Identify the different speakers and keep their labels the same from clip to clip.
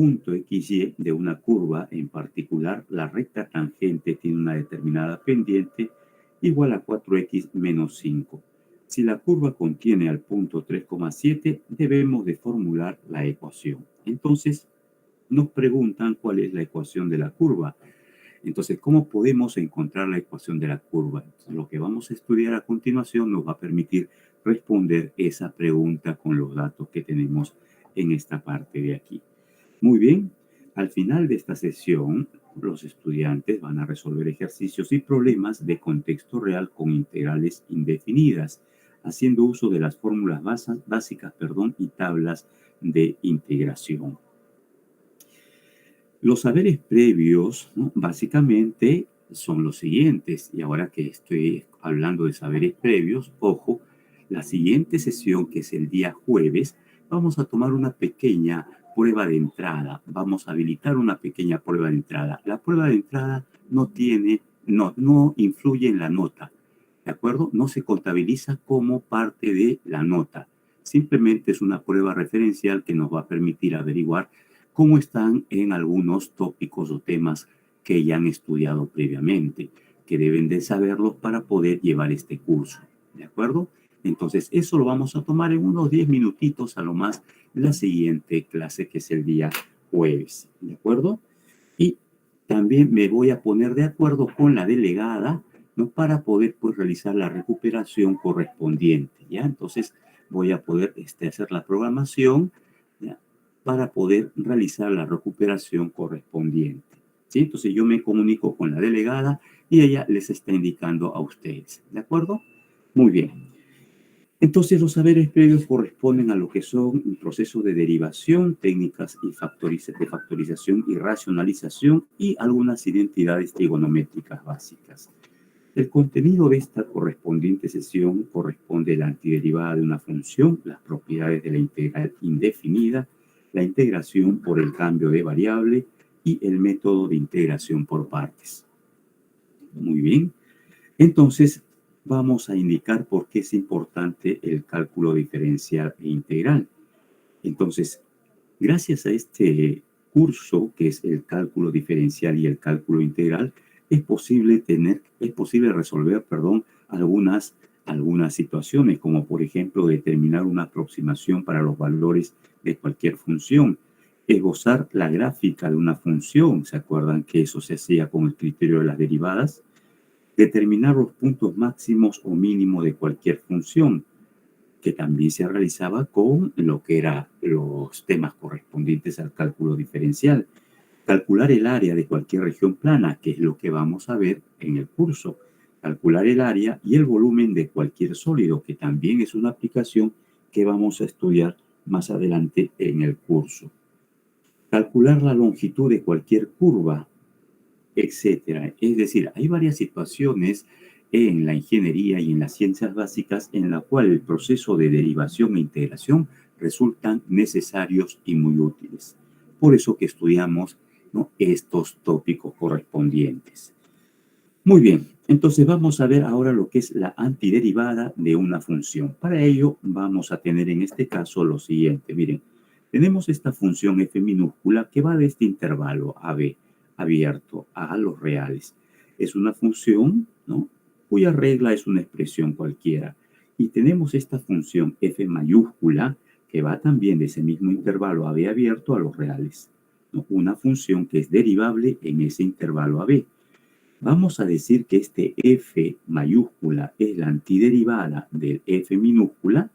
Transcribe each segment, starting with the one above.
Speaker 1: punto XY de una curva, en particular la recta tangente tiene una determinada pendiente igual a 4x menos 5. Si la curva contiene al punto 3,7, debemos de formular la ecuación. Entonces, nos preguntan cuál es la ecuación de la curva. Entonces, ¿cómo podemos encontrar la ecuación de la curva? Entonces, lo que vamos a estudiar a continuación nos va a permitir responder esa pregunta con los datos que tenemos en esta parte de aquí. Muy bien, al final de esta sesión, los estudiantes van a resolver ejercicios y problemas de contexto real con integrales indefinidas, haciendo uso de las fórmulas básicas y tablas de integración. Los saberes previos, ¿no? Básicamente son los siguientes. Y ahora que estoy hablando de saberes previos, ojo, la siguiente sesión, que es el día jueves, vamos a tomar una pequeña prueba de entrada. Vamos a habilitar una pequeña prueba de entrada. La prueba de entrada no influye en la nota, ¿de acuerdo? No se contabiliza como parte de la nota. Simplemente es una prueba referencial que nos va a permitir averiguar cómo están en algunos tópicos o temas que ya han estudiado previamente, que deben de saberlos para poder llevar este curso, ¿de acuerdo? Entonces, eso lo vamos a tomar en unos 10 minutitos a lo más la siguiente clase, que es el día jueves, ¿de acuerdo? Y también me voy a poner de acuerdo con la delegada, ¿no? Para poder pues realizar la recuperación correspondiente, ¿ya? Entonces, voy a poder hacer la programación, ¿ya? Para poder realizar la recuperación correspondiente, ¿sí? Entonces yo me comunico con la delegada y ella les está indicando a ustedes, ¿de acuerdo? Muy bien. Entonces los saberes previos corresponden a lo que son un proceso de derivación, técnicas y de factorización y racionalización y algunas identidades trigonométricas básicas. El contenido de esta correspondiente sesión corresponde a la antiderivada de una función, las propiedades de la integral indefinida, la integración por el cambio de variable y el método de integración por partes. Muy bien. Entonces, vamos a indicar por qué es importante el cálculo diferencial e integral. Entonces, gracias a este curso, que es el cálculo diferencial y el cálculo integral, es posible resolver, algunas situaciones, como por ejemplo determinar una aproximación para los valores de cualquier función, esbozar la gráfica de una función. ¿Se acuerdan que eso se hacía con el criterio de las derivadas? Determinar los puntos máximos o mínimos de cualquier función, que también se realizaba con lo que eran los temas correspondientes al cálculo diferencial. Calcular el área de cualquier región plana, que es lo que vamos a ver en el curso. Calcular el área y el volumen de cualquier sólido, que también es una aplicación que vamos a estudiar más adelante en el curso. Calcular la longitud de cualquier curva, etcétera. Es decir, hay varias situaciones en la ingeniería y en las ciencias básicas en la cual el proceso de derivación e integración resultan necesarios y muy útiles. Por eso que estudiamos, ¿no?, estos tópicos correspondientes. Muy bien, entonces vamos a ver ahora lo que es la antiderivada de una función. Para ello vamos a tener en este caso lo siguiente. Miren, tenemos esta función f minúscula que va de este intervalo AB abierto a los reales. Es una función, ¿no?, cuya regla es una expresión cualquiera. Y tenemos esta función f mayúscula que va también de ese mismo intervalo AB abierto a los reales, ¿no? Una función que es derivable en ese intervalo AB. Vamos a decir que este f mayúscula es la antiderivada del f minúscula,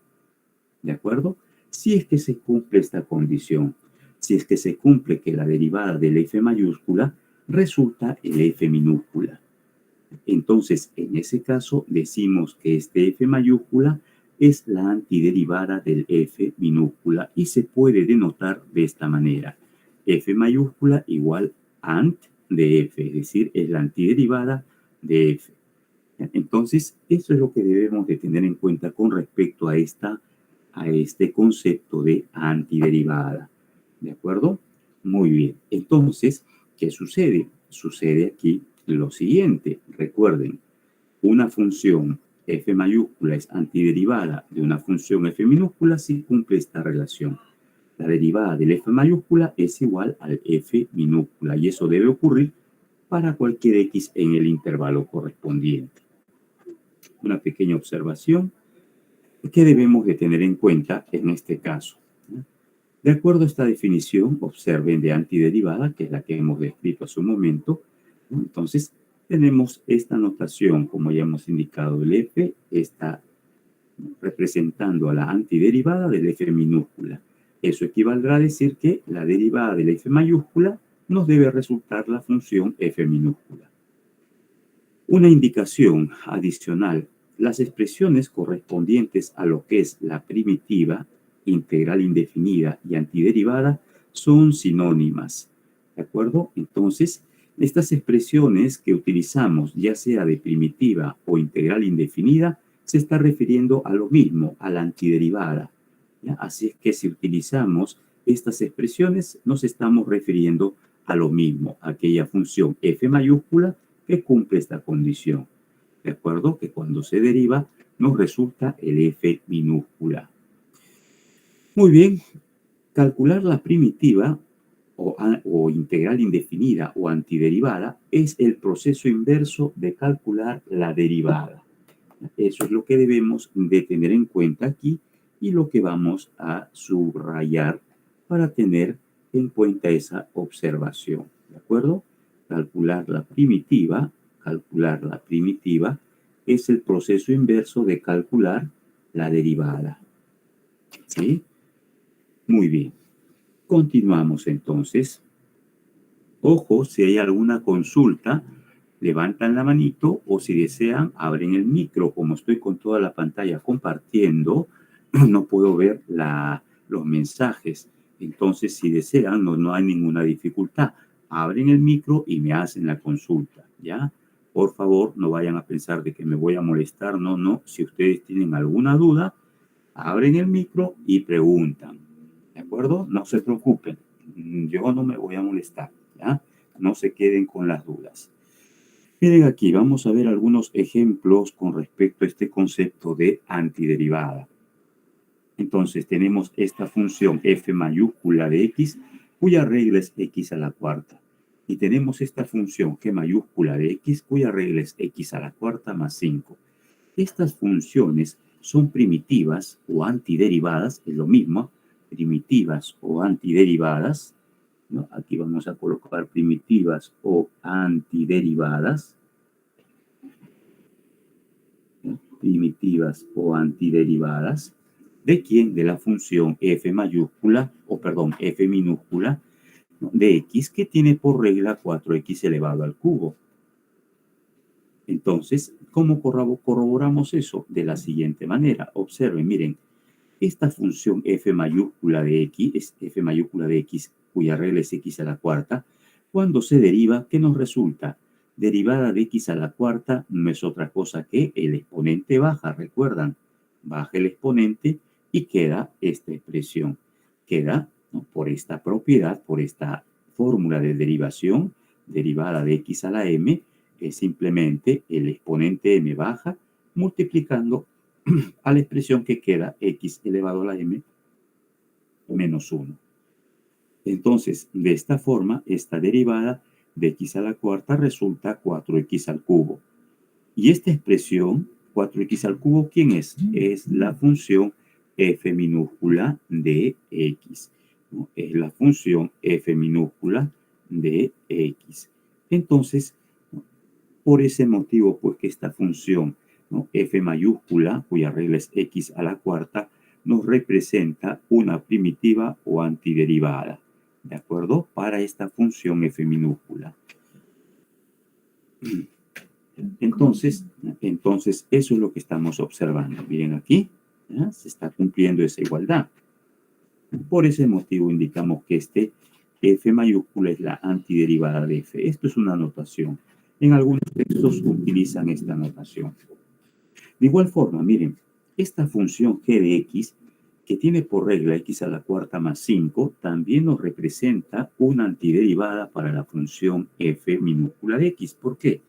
Speaker 1: ¿de acuerdo? Si es que se cumple esta condición, si es que se cumple que la derivada del f mayúscula resulta el f minúscula. Entonces, en ese caso, decimos que este f mayúscula es la antiderivada del f minúscula y se puede denotar de esta manera. F mayúscula igual ant de f, es decir, es la antiderivada de f. Entonces, eso es lo que debemos de tener en cuenta con respecto a este concepto de antiderivada. ¿De acuerdo? Muy bien. Entonces, ¿qué sucede? Sucede aquí lo siguiente. Recuerden, una función f mayúscula es antiderivada de una función f minúscula si cumple esta relación. La derivada del f mayúscula es igual al f minúscula y eso debe ocurrir para cualquier x en el intervalo correspondiente. Una pequeña observación que debemos de tener en cuenta en este caso. De acuerdo a esta definición, observen de antiderivada, que es la que hemos descrito hace un momento. Entonces, tenemos esta notación, como ya hemos indicado, el f está representando a la antiderivada del f minúscula. Eso equivaldrá a decir que la derivada del f mayúscula nos debe resultar la función f minúscula. Una indicación adicional: las expresiones correspondientes a lo que es la primitiva, integral indefinida y antiderivada son sinónimas. ¿De acuerdo? Entonces, estas expresiones que utilizamos, ya sea de primitiva o integral indefinida, se está refiriendo a lo mismo, a la antiderivada. ¿Ya? Así es que si utilizamos estas expresiones, nos estamos refiriendo a lo mismo, a aquella función f mayúscula que cumple esta condición. ¿De acuerdo? Que cuando se deriva nos resulta el f minúscula. Muy bien, calcular la primitiva o integral indefinida o antiderivada es el proceso inverso de calcular la derivada. Eso es lo que debemos de tener en cuenta aquí y lo que vamos a subrayar para tener en cuenta esa observación. ¿De acuerdo? Calcular la primitiva es el proceso inverso de calcular la derivada. ¿Sí? Muy bien. Continuamos entonces. Ojo, si hay alguna consulta, levantan la manito o si desean, abren el micro. Como estoy con toda la pantalla compartiendo, no puedo ver los mensajes. Entonces, si desean, no hay ninguna dificultad. Abren el micro y me hacen la consulta, ¿ya? Por favor, no vayan a pensar de que me voy a molestar. No. Si ustedes tienen alguna duda, abren el micro y preguntan. ¿De acuerdo? No se preocupen. Yo no me voy a molestar, ¿ya? No se queden con las dudas. Miren aquí, vamos a ver algunos ejemplos con respecto a este concepto de antiderivada. Entonces, tenemos esta función f mayúscula de x, cuya regla es x a la cuarta. Y tenemos esta función g mayúscula de x, cuya regla es x a la cuarta más 5. Estas funciones son primitivas o antiderivadas, es lo mismo, primitivas o antiderivadas, ¿no? Aquí vamos a colocar primitivas o antiderivadas, ¿no? Primitivas o antiderivadas, ¿de quién? De la función f mayúscula, f minúscula, ¿no? De x, que tiene por regla 4x elevado al cubo. Entonces, ¿cómo corroboramos eso? De la siguiente manera. Observen, miren, esta función f mayúscula de x, cuya regla es x a la cuarta, cuando se deriva, ¿qué nos resulta? Derivada de x a la cuarta no es otra cosa que el exponente baja, ¿recuerdan? Baja el exponente y queda esta expresión. Queda, ¿no?, por esta propiedad, por esta fórmula de derivación, derivada de x a la m, es simplemente el exponente m baja multiplicando a la expresión que queda x elevado a la m menos 1. Entonces, de esta forma, esta derivada de x a la cuarta resulta 4x al cubo. Y esta expresión, 4x al cubo, ¿quién es? Es la función f minúscula de x, ¿no? Es la función f minúscula de x. Entonces, por ese motivo, pues que esta función, ¿no?, f mayúscula, cuya regla es x a la cuarta, nos representa una primitiva o antiderivada, ¿de acuerdo? Para esta función f minúscula. Entonces, eso es lo que estamos observando. Miren aquí, ¿ya? Se está cumpliendo esa igualdad. Por ese motivo indicamos que este f mayúscula es la antiderivada de f. Esto es una notación. En algunos textos utilizan esta notación. De igual forma, miren, esta función g de x, que tiene por regla x a la cuarta más 5, también nos representa una antiderivada para la función f minúscula de x. ¿Por qué?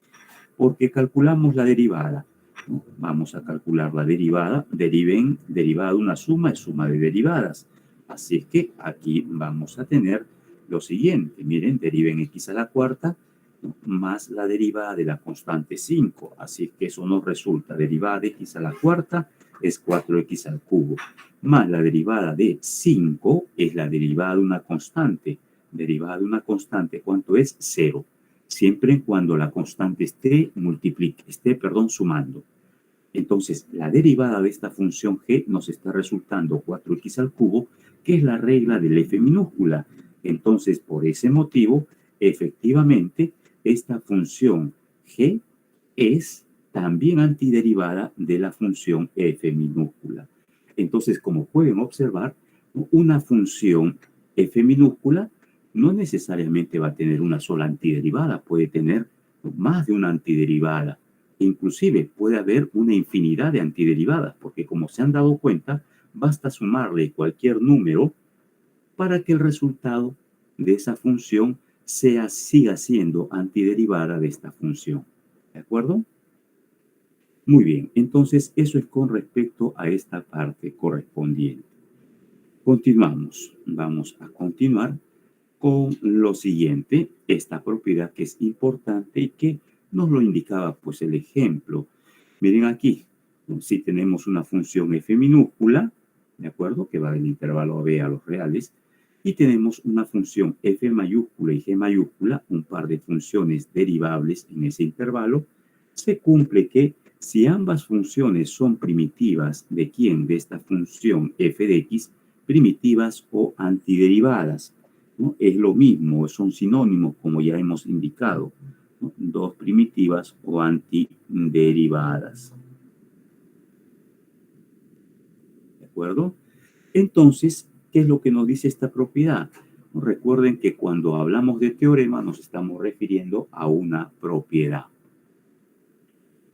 Speaker 1: Porque calculamos la derivada, ¿no? Vamos a calcular la derivada. Derivada de una suma es suma de derivadas. Así es que aquí vamos a tener lo siguiente. Miren, deriven x a la cuarta, ¿no?, más la derivada de la constante 5. Así es que eso nos resulta, derivada de x a la cuarta es 4x al cubo, más la derivada de 5 es la derivada de una constante. Derivada de una constante, ¿cuánto es? 0. Siempre y cuando la constante esté sumando. Entonces, la derivada de esta función g nos está resultando 4x al cubo, que es la regla del f minúscula. Entonces, por ese motivo, efectivamente, esta función g es también antiderivada de la función f minúscula. Entonces, como pueden observar, una función f minúscula no necesariamente va a tener una sola antiderivada, puede tener más de una antiderivada. Inclusive puede haber una infinidad de antiderivadas, porque como se han dado cuenta, basta sumarle cualquier número para que el resultado de esa función siga siendo antiderivada de esta función. ¿De acuerdo? Muy bien, entonces eso es con respecto a esta parte correspondiente. Continuamos. Vamos a continuar con lo siguiente, esta propiedad que es importante y que nos lo indicaba pues el ejemplo. Miren aquí, si tenemos una función f minúscula, ¿de acuerdo?, que va del intervalo b a los reales, y tenemos una función f mayúscula y g mayúscula, un par de funciones derivables en ese intervalo, se cumple que si ambas funciones son primitivas, ¿de quién? De esta función f de x, primitivas o antiderivadas, ¿no? Es lo mismo, son sinónimos como ya hemos indicado, ¿no? Dos primitivas o antiderivadas. ¿De acuerdo? Entonces, ¿qué es lo que nos dice esta propiedad? Recuerden que cuando hablamos de teorema nos estamos refiriendo a una propiedad.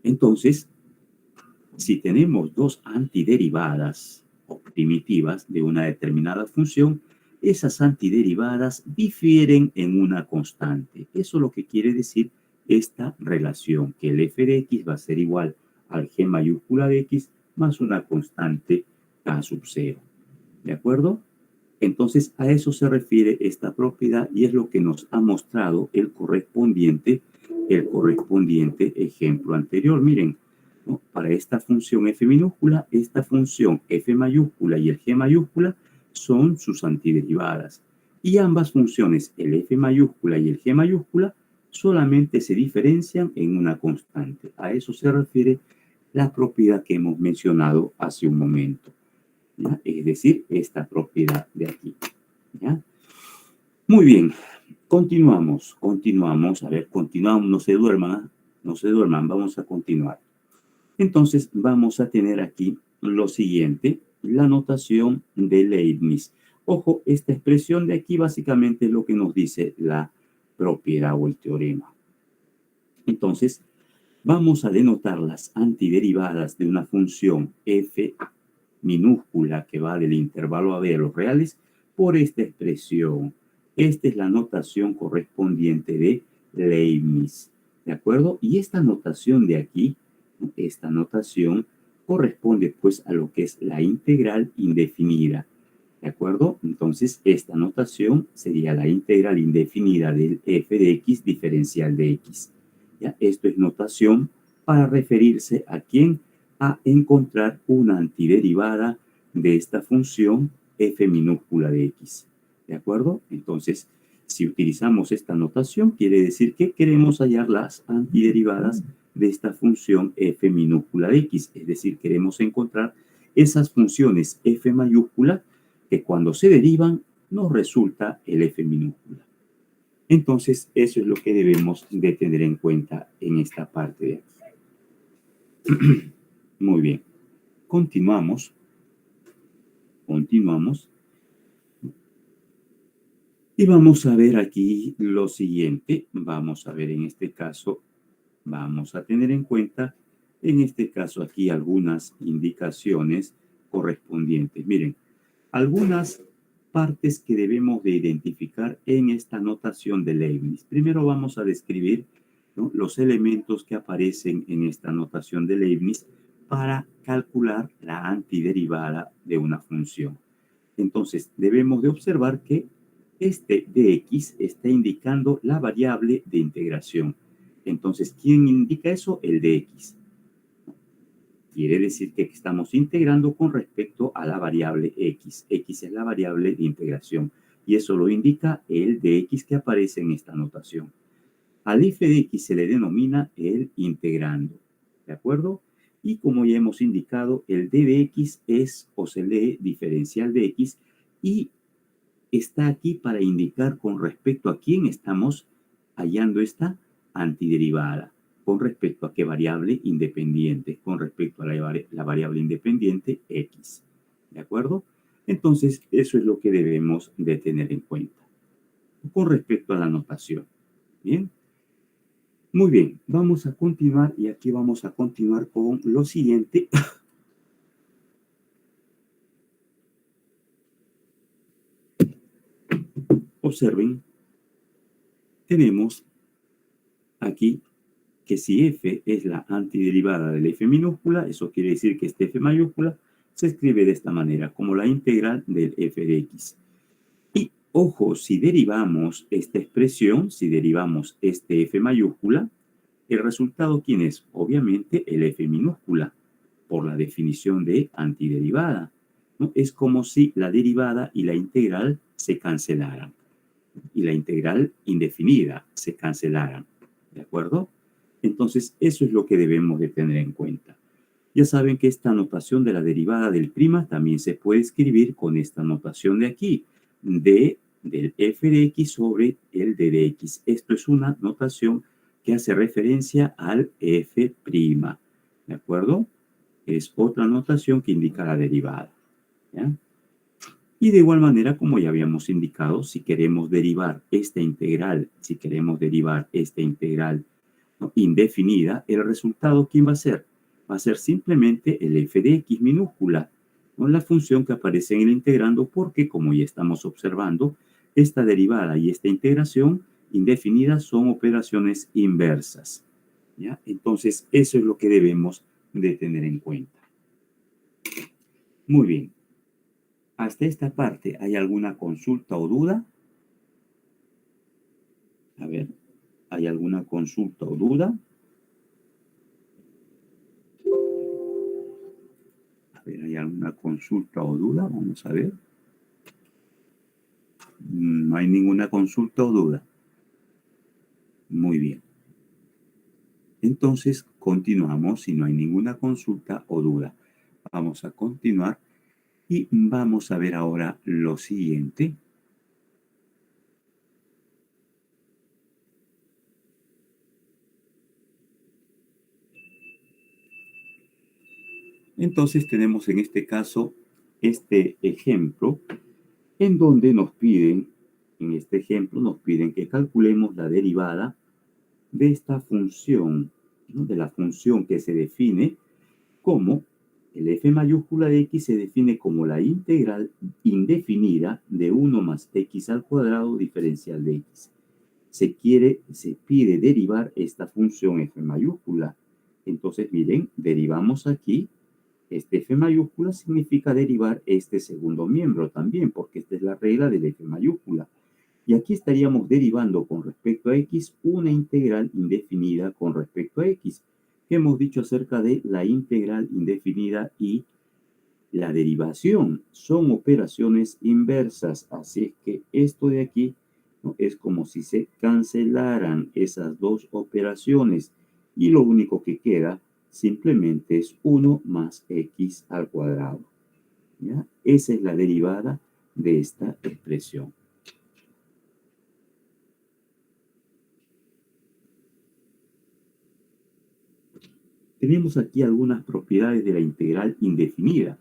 Speaker 1: Entonces, si tenemos dos antiderivadas o primitivas de una determinada función, esas antiderivadas difieren en una constante. Eso es lo que quiere decir esta relación, que el f de x va a ser igual al g mayúscula de x más una constante k sub 0. ¿De acuerdo? Entonces, a eso se refiere esta propiedad y es lo que nos ha mostrado el correspondiente ejemplo anterior. Miren, ¿no?, para esta función f minúscula, esta función f mayúscula y el g mayúscula son sus antiderivadas. Y ambas funciones, el f mayúscula y el g mayúscula, solamente se diferencian en una constante. A eso se refiere la propiedad que hemos mencionado hace un momento, ¿ya? Es decir, esta propiedad de aquí, ¿ya? Muy bien, continuamos. A ver, continuamos, no se duerman, vamos a continuar. Entonces, vamos a tener aquí lo siguiente, la notación de Leibniz. Ojo, esta expresión de aquí básicamente es lo que nos dice la propiedad o el teorema. Entonces, vamos a denotar las antiderivadas de una función f minúscula que va del intervalo a b a los reales por esta expresión. Esta es la notación correspondiente de Leibniz, ¿de acuerdo? Y esta notación de aquí, esta notación corresponde pues a lo que es la integral indefinida, ¿de acuerdo? Entonces, esta notación sería la integral indefinida del f de x diferencial de x. ¿Ya? Esto es notación para referirse a quién, a encontrar una antiderivada de esta función f minúscula de x. ¿De acuerdo? Entonces, si utilizamos esta notación, quiere decir que queremos hallar las antiderivadas de esta función f minúscula de x. Es decir, queremos encontrar esas funciones f mayúscula que cuando se derivan nos resulta el f minúscula. Entonces, eso es lo que debemos de tener en cuenta en esta parte de aquí. Muy bien. Continuamos. Y vamos a ver aquí lo siguiente. Vamos a ver en este caso, vamos a tener en cuenta, en este caso aquí, algunas indicaciones correspondientes. Miren, algunas partes que debemos de identificar en esta notación de Leibniz. Primero vamos a describir, ¿no?, los elementos que aparecen en esta notación de Leibniz para calcular la antiderivada de una función. Entonces, debemos de observar que este dx está indicando la variable de integración. Entonces, ¿quién indica eso? El dx. Quiere decir que estamos integrando con respecto a la variable x. X es la variable de integración y eso lo indica el dx que aparece en esta notación. Al f de x se le denomina el integrando, ¿de acuerdo? Y como ya hemos indicado, el d de x es o se lee diferencial de x y está aquí para indicar con respecto a quién estamos hallando esta antiderivada. ¿Con respecto a qué variable independiente? Con respecto a la variable independiente x. ¿De acuerdo? Entonces, eso es lo que debemos de tener en cuenta. Con respecto a la notación. ¿Bien? Muy bien, vamos a continuar y aquí vamos a continuar con lo siguiente. Observen, tenemos aquí que si f es la antiderivada del f minúscula, eso quiere decir que este f mayúscula se escribe de esta manera, como la integral del f de x. Y ojo, si derivamos esta expresión, si derivamos este f mayúscula, el resultado, ¿quién es? Obviamente el f minúscula, por la definición de antiderivada, ¿no? Es como si la derivada y la integral se cancelaran, y la integral indefinida se cancelaran, ¿de acuerdo? Entonces, eso es lo que debemos de tener en cuenta. Ya saben que esta notación de la derivada del prima también se puede escribir con esta notación de aquí, d del f de x sobre el d de x. Esto es una notación que hace referencia al f', ¿de acuerdo? Es otra notación que indica la derivada, ¿ya? Y de igual manera, como ya habíamos indicado, si queremos derivar esta integral, ¿no?, indefinida, el resultado, ¿quién va a ser? Va a ser simplemente el f de x minúscula, ¿no?, la función que aparece en el integrando, porque como ya estamos observando, esta derivada y esta integración indefinida son operaciones inversas, ¿ya? Entonces, eso es lo que debemos de tener en cuenta. Muy bien. Hasta esta parte, ¿hay alguna consulta o duda? A ver, ¿hay alguna consulta o duda? A ver, ¿hay alguna consulta o duda? Vamos a ver. No hay ninguna consulta o duda. Muy bien. Entonces, continuamos si no hay ninguna consulta o duda. Vamos a continuar y vamos a ver ahora lo siguiente. Entonces tenemos en este caso este ejemplo en donde nos piden, en este ejemplo nos piden que calculemos la derivada de esta función, ¿no?, de la función que se define como el f mayúscula de x se define como la integral indefinida de 1 más x al cuadrado diferencial de x. Se pide derivar esta función f mayúscula. Entonces, miren, derivamos aquí. Este f mayúscula significa derivar este segundo miembro también, porque esta es la regla del f mayúscula. Y aquí estaríamos derivando con respecto a x una integral indefinida con respecto a x, que hemos dicho acerca de la integral indefinida y la derivación. Son operaciones inversas, así es que esto de aquí, ¿no?, es como si se cancelaran esas dos operaciones y lo único que queda simplemente es 1 más x al cuadrado, ¿ya? Esa es la derivada de esta expresión. Tenemos aquí algunas propiedades de la integral indefinida.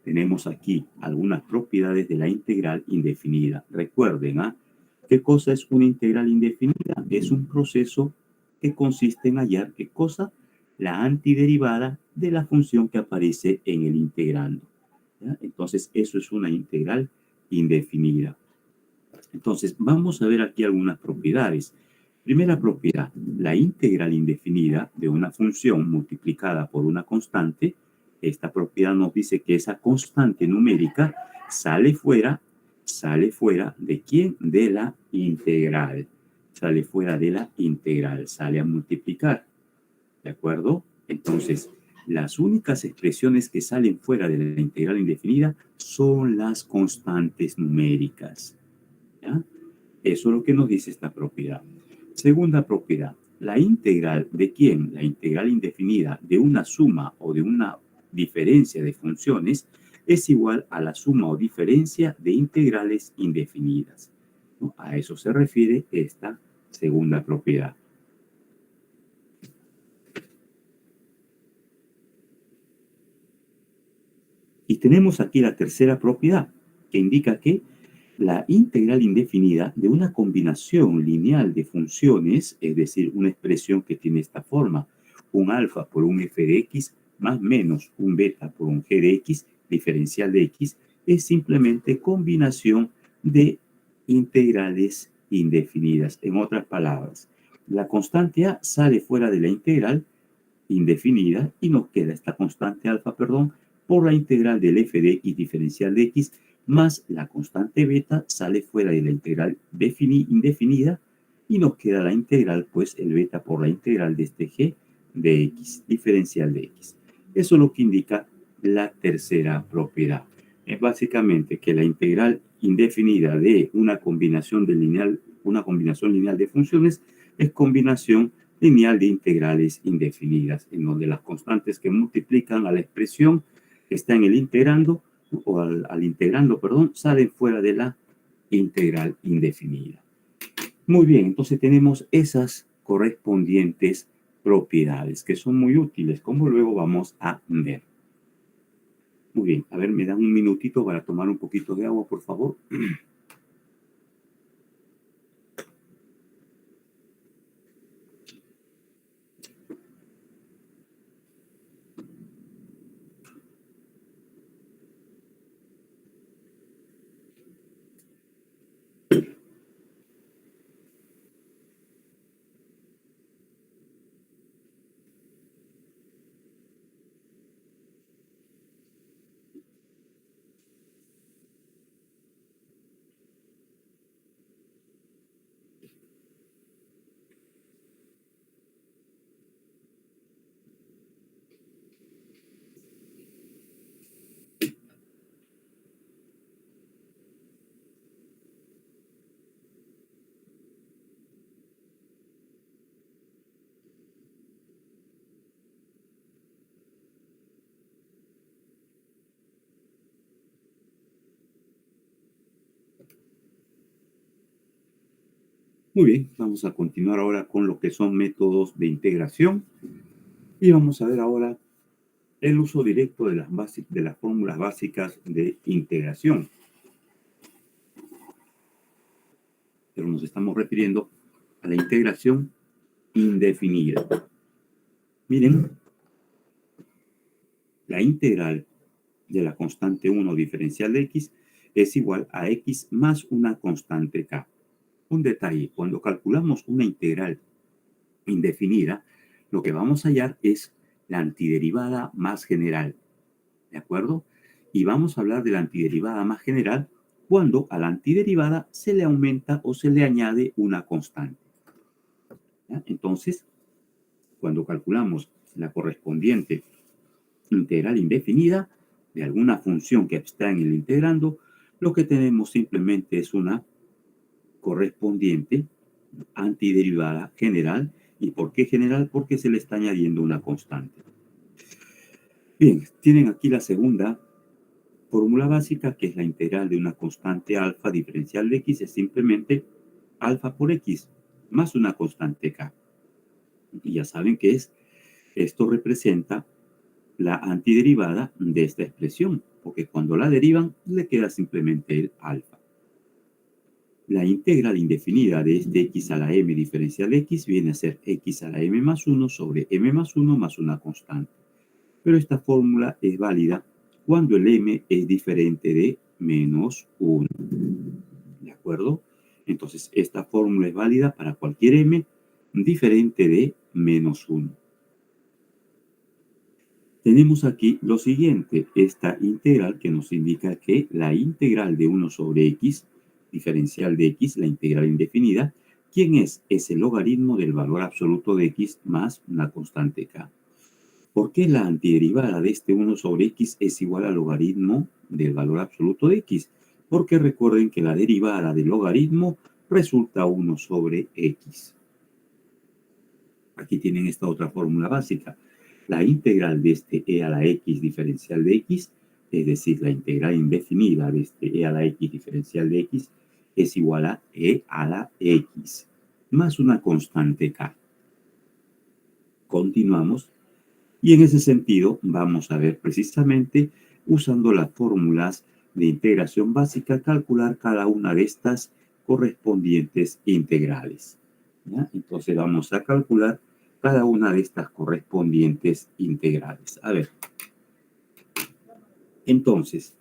Speaker 1: Tenemos aquí algunas propiedades de la integral indefinida. Recuerden, ¿qué cosa es una integral indefinida? Es un proceso que consiste en hallar, ¿qué cosa? La antiderivada de la función que aparece en el integrando, ¿ya? Entonces, eso es una integral indefinida. Entonces, vamos a ver aquí algunas propiedades. Primera propiedad, la integral indefinida de una función multiplicada por una constante. Esta propiedad nos dice que esa constante numérica sale fuera ¿de quién? De la integral. Sale fuera de la integral, sale a multiplicar. ¿De acuerdo? Entonces, las únicas expresiones que salen fuera de la integral indefinida son las constantes numéricas. ¿Ya? Eso es lo que nos dice esta propiedad. Segunda propiedad, la integral ¿de quién? La integral indefinida de una suma o de una diferencia de funciones es igual a la suma o diferencia de integrales indefinidas, ¿no? A eso se refiere esta segunda propiedad. Y tenemos aquí la tercera propiedad, que indica que la integral indefinida de una combinación lineal de funciones, es decir, una expresión que tiene esta forma, un alfa por un f de x más menos un beta por un g de x, diferencial de x, es simplemente combinación de integrales indefinidas. En otras palabras, la constante a sale fuera de la integral indefinida y nos queda esta constante alfa, perdón, por la integral del f de x diferencial de x más la constante beta sale fuera de la integral indefinida y nos queda la integral, pues el beta por la integral de este g de x, diferencial de x. Eso es lo que indica la tercera propiedad. Es básicamente que la integral indefinida de una combinación lineal de funciones es combinación lineal de integrales indefinidas, en donde las constantes que multiplican a la expresión que está en el integrando, o al integrando, perdón, salen fuera de la integral indefinida. Muy bien, entonces tenemos esas correspondientes propiedades que son muy útiles, como luego vamos a ver. Muy bien, a ver, me dan un minutito para tomar un poquito de agua, por favor. Muy bien, vamos a continuar ahora con lo que son métodos de integración y vamos a ver ahora el uso directo de las fórmulas básicas de integración. Pero nos estamos refiriendo a la integración indefinida. Miren, la integral de la constante 1 diferencial de x es igual a x más una constante k. Un detalle, cuando calculamos una integral indefinida, lo que vamos a hallar es la antiderivada más general, ¿de acuerdo? Y vamos a hablar de la antiderivada más general cuando a la antiderivada se le aumenta o se le añade una constante. ¿Ya? Entonces, cuando calculamos la correspondiente integral indefinida de alguna función que está en el integrando, lo que tenemos simplemente es una correspondiente antiderivada general. ¿Y por qué general? Porque se le está añadiendo una constante. Bien, tienen aquí la segunda fórmula básica, que es la integral de una constante alfa diferencial de x, es simplemente alfa por x más una constante k. Y ya saben que esto representa la antiderivada de esta expresión, porque cuando la derivan le queda simplemente el alfa. La integral indefinida de este x a la m diferencial de x viene a ser x a la m más 1 sobre m más 1 más una constante. Pero esta fórmula es válida cuando el m es diferente de menos 1. ¿De acuerdo? Entonces, esta fórmula es válida para cualquier m diferente de menos 1. Tenemos aquí lo siguiente, esta integral que nos indica que la integral de 1 sobre x, diferencial de x, la integral indefinida, ¿quién es? Es el logaritmo del valor absoluto de x más una constante k. ¿Por qué la antiderivada de este 1 sobre x es igual al logaritmo del valor absoluto de x? Porque recuerden que la derivada del logaritmo resulta 1 sobre x. Aquí tienen esta otra fórmula básica. La integral de este e a la x diferencial de x, es decir, la integral indefinida de este e a la x diferencial de x, es igual a e a la x, más una constante k. Continuamos. Y en ese sentido, vamos a ver precisamente, usando las fórmulas de integración básica, calcular cada una de estas correspondientes integrales. ¿Ya? Entonces vamos a calcular cada una de estas correspondientes integrales. A ver, entonces,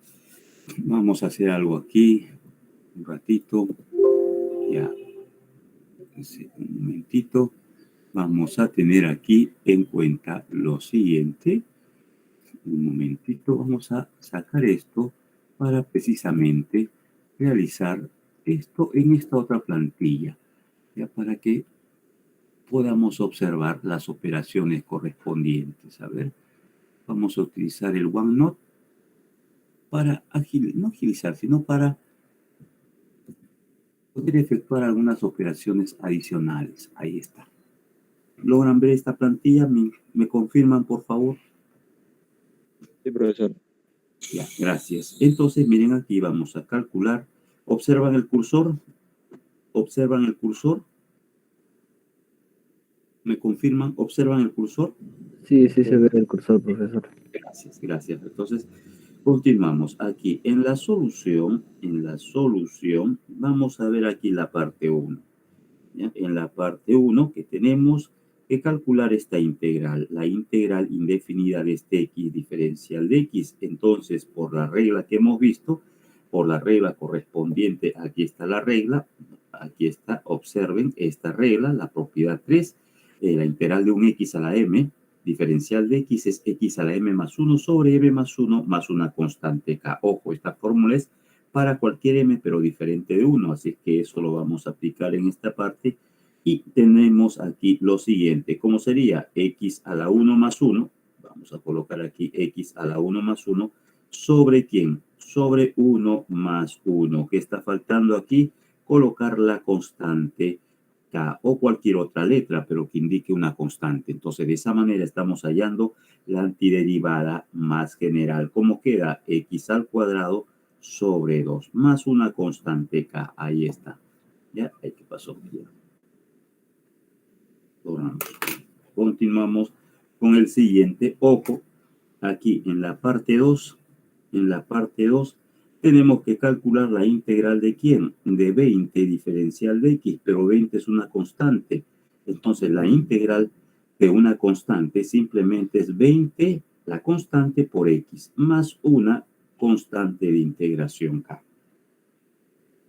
Speaker 1: vamos a hacer algo aquí, un ratito, ya, un momentito. Vamos a tener aquí en cuenta lo siguiente. Un momentito, vamos a sacar esto para precisamente realizar esto en esta otra plantilla, ya para que podamos observar las operaciones correspondientes. A ver, vamos a utilizar el OneNote para no agilizar, sino para poder efectuar algunas operaciones adicionales. Ahí está. ¿Logran ver esta plantilla? ¿Me confirman, por favor?
Speaker 2: Sí, profesor.
Speaker 1: Ya, gracias. Entonces, miren aquí, vamos a calcular. ¿Observan el cursor? ¿Observan el cursor? ¿Me confirman? ¿Observan el cursor?
Speaker 3: Sí, sí se ve el cursor, profesor.
Speaker 1: Gracias, gracias. Entonces, continuamos. Aquí en la solución, vamos a ver aquí la parte 1. ¿Ya? En la parte 1 que tenemos que calcular esta integral, la integral indefinida de este x diferencial de x. Entonces, por la regla que hemos visto, por la regla correspondiente, aquí está la regla, aquí está, observen esta regla, la propiedad 3, la integral de un x a la m, diferencial de x es x a la m más 1 sobre m más 1 más una constante k. Ojo, esta fórmula es para cualquier m, pero diferente de 1, así que eso lo vamos a aplicar en esta parte. Y tenemos aquí lo siguiente, ¿cómo sería? X a la 1 más 1, vamos a colocar aquí x a la 1 más 1, ¿sobre quién? Sobre 1 más 1. ¿Qué está faltando aquí? Colocar la constante k o cualquier otra letra, pero que indique una constante. Entonces, de esa manera estamos hallando la antiderivada más general. ¿Cómo queda? X al cuadrado sobre 2 más una constante k. Ahí está. ¿Ya? ¿Qué pasó? Continuamos con el siguiente. Ojo, aquí en la parte 2, tenemos que calcular la integral de ¿quién? De 20 diferencial de x, pero 20 es una constante. Entonces, la integral de una constante simplemente es 20, la constante por x, más una constante de integración k.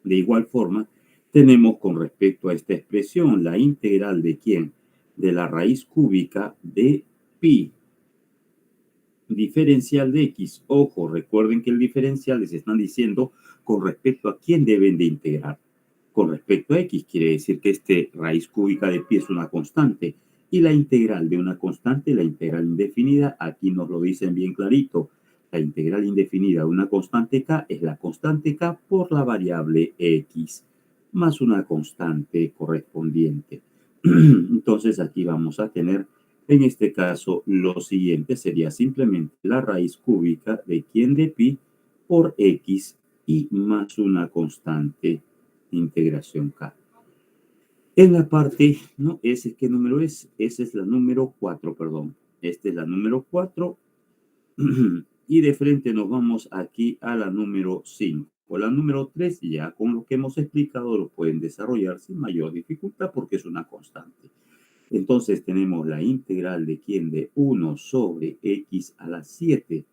Speaker 1: De igual forma, tenemos con respecto a esta expresión la integral de ¿quién? De la raíz cúbica de pi diferencial de x. Ojo, recuerden que el diferencial les están diciendo con respecto a quién deben de integrar. Con respecto a x quiere decir que este raíz cúbica de pi es una constante y la integral de una constante, la integral indefinida, aquí nos lo dicen bien clarito. La integral indefinida de una constante k es la constante k por la variable x más una constante correspondiente. Entonces aquí vamos a tener, en este caso, lo siguiente sería simplemente la raíz cúbica de quién de pi por x y más una constante integración k. En la parte, ¿no? ¿Ese qué número es? Esa es la número 4, perdón. Esta es la número 4. Y de frente nos vamos aquí a la número 5. O la número 3, ya con lo que hemos explicado, lo pueden desarrollar sin mayor dificultad porque es una constante. Entonces tenemos la integral de quién de 1 sobre x a la 7.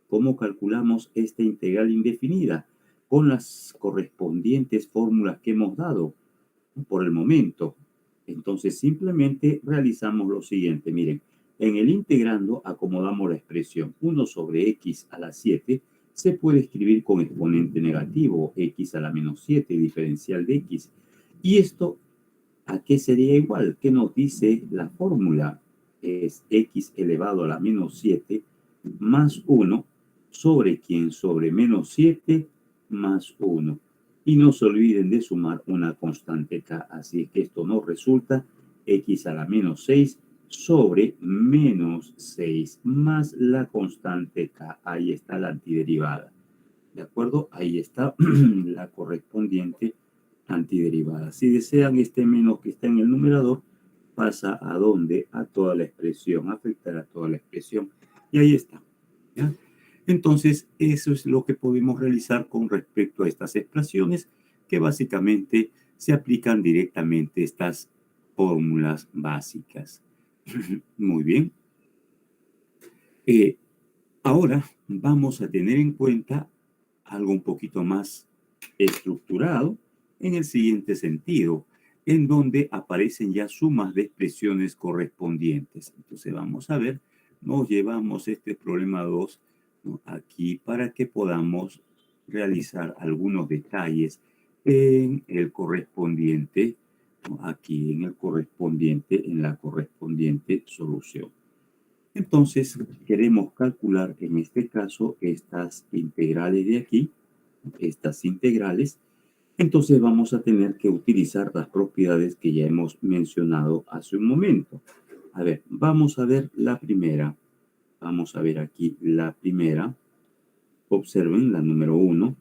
Speaker 1: ¿Cómo calculamos esta integral indefinida? Con las correspondientes fórmulas que hemos dado por el momento. Entonces simplemente realizamos lo siguiente. Miren, En el integrando acomodamos la expresión 1 sobre x a la 7 se puede escribir con exponente negativo, x a la menos 7, diferencial de x. ¿Y esto a qué sería igual? ¿Qué nos dice la fórmula? Es x elevado a la menos 7 más 1 sobre quién, sobre menos 7 más 1. Y no se olviden de sumar una constante k. Así que esto nos resulta x a la menos 6 sobre menos 6 más la constante k. Ahí está la antiderivada. ¿De acuerdo? Ahí está la correspondiente antiderivada. Si desean, este menos que está en el numerador pasa a donde? A toda la expresión, afectará a toda la expresión. Y ahí está. ¿Ya? Entonces, eso es lo que podemos realizar con respecto a estas expresiones, que básicamente se aplican directamente estas fórmulas básicas. Muy bien. Ahora vamos a tener en cuenta algo un poquito más estructurado en el siguiente sentido, en donde aparecen ya sumas de expresiones correspondientes. Entonces vamos a ver, nos llevamos este problema 2, ¿no?, aquí para que podamos realizar algunos detalles en el correspondiente, ¿no?, aquí en el correspondiente, en la correspondiente solución. Entonces, queremos calcular en este caso estas integrales de aquí, estas integrales. Entonces vamos a tener que utilizar las propiedades que ya hemos mencionado hace un momento. A ver, vamos a ver la primera. Vamos a ver aquí la primera. Observen la número 1,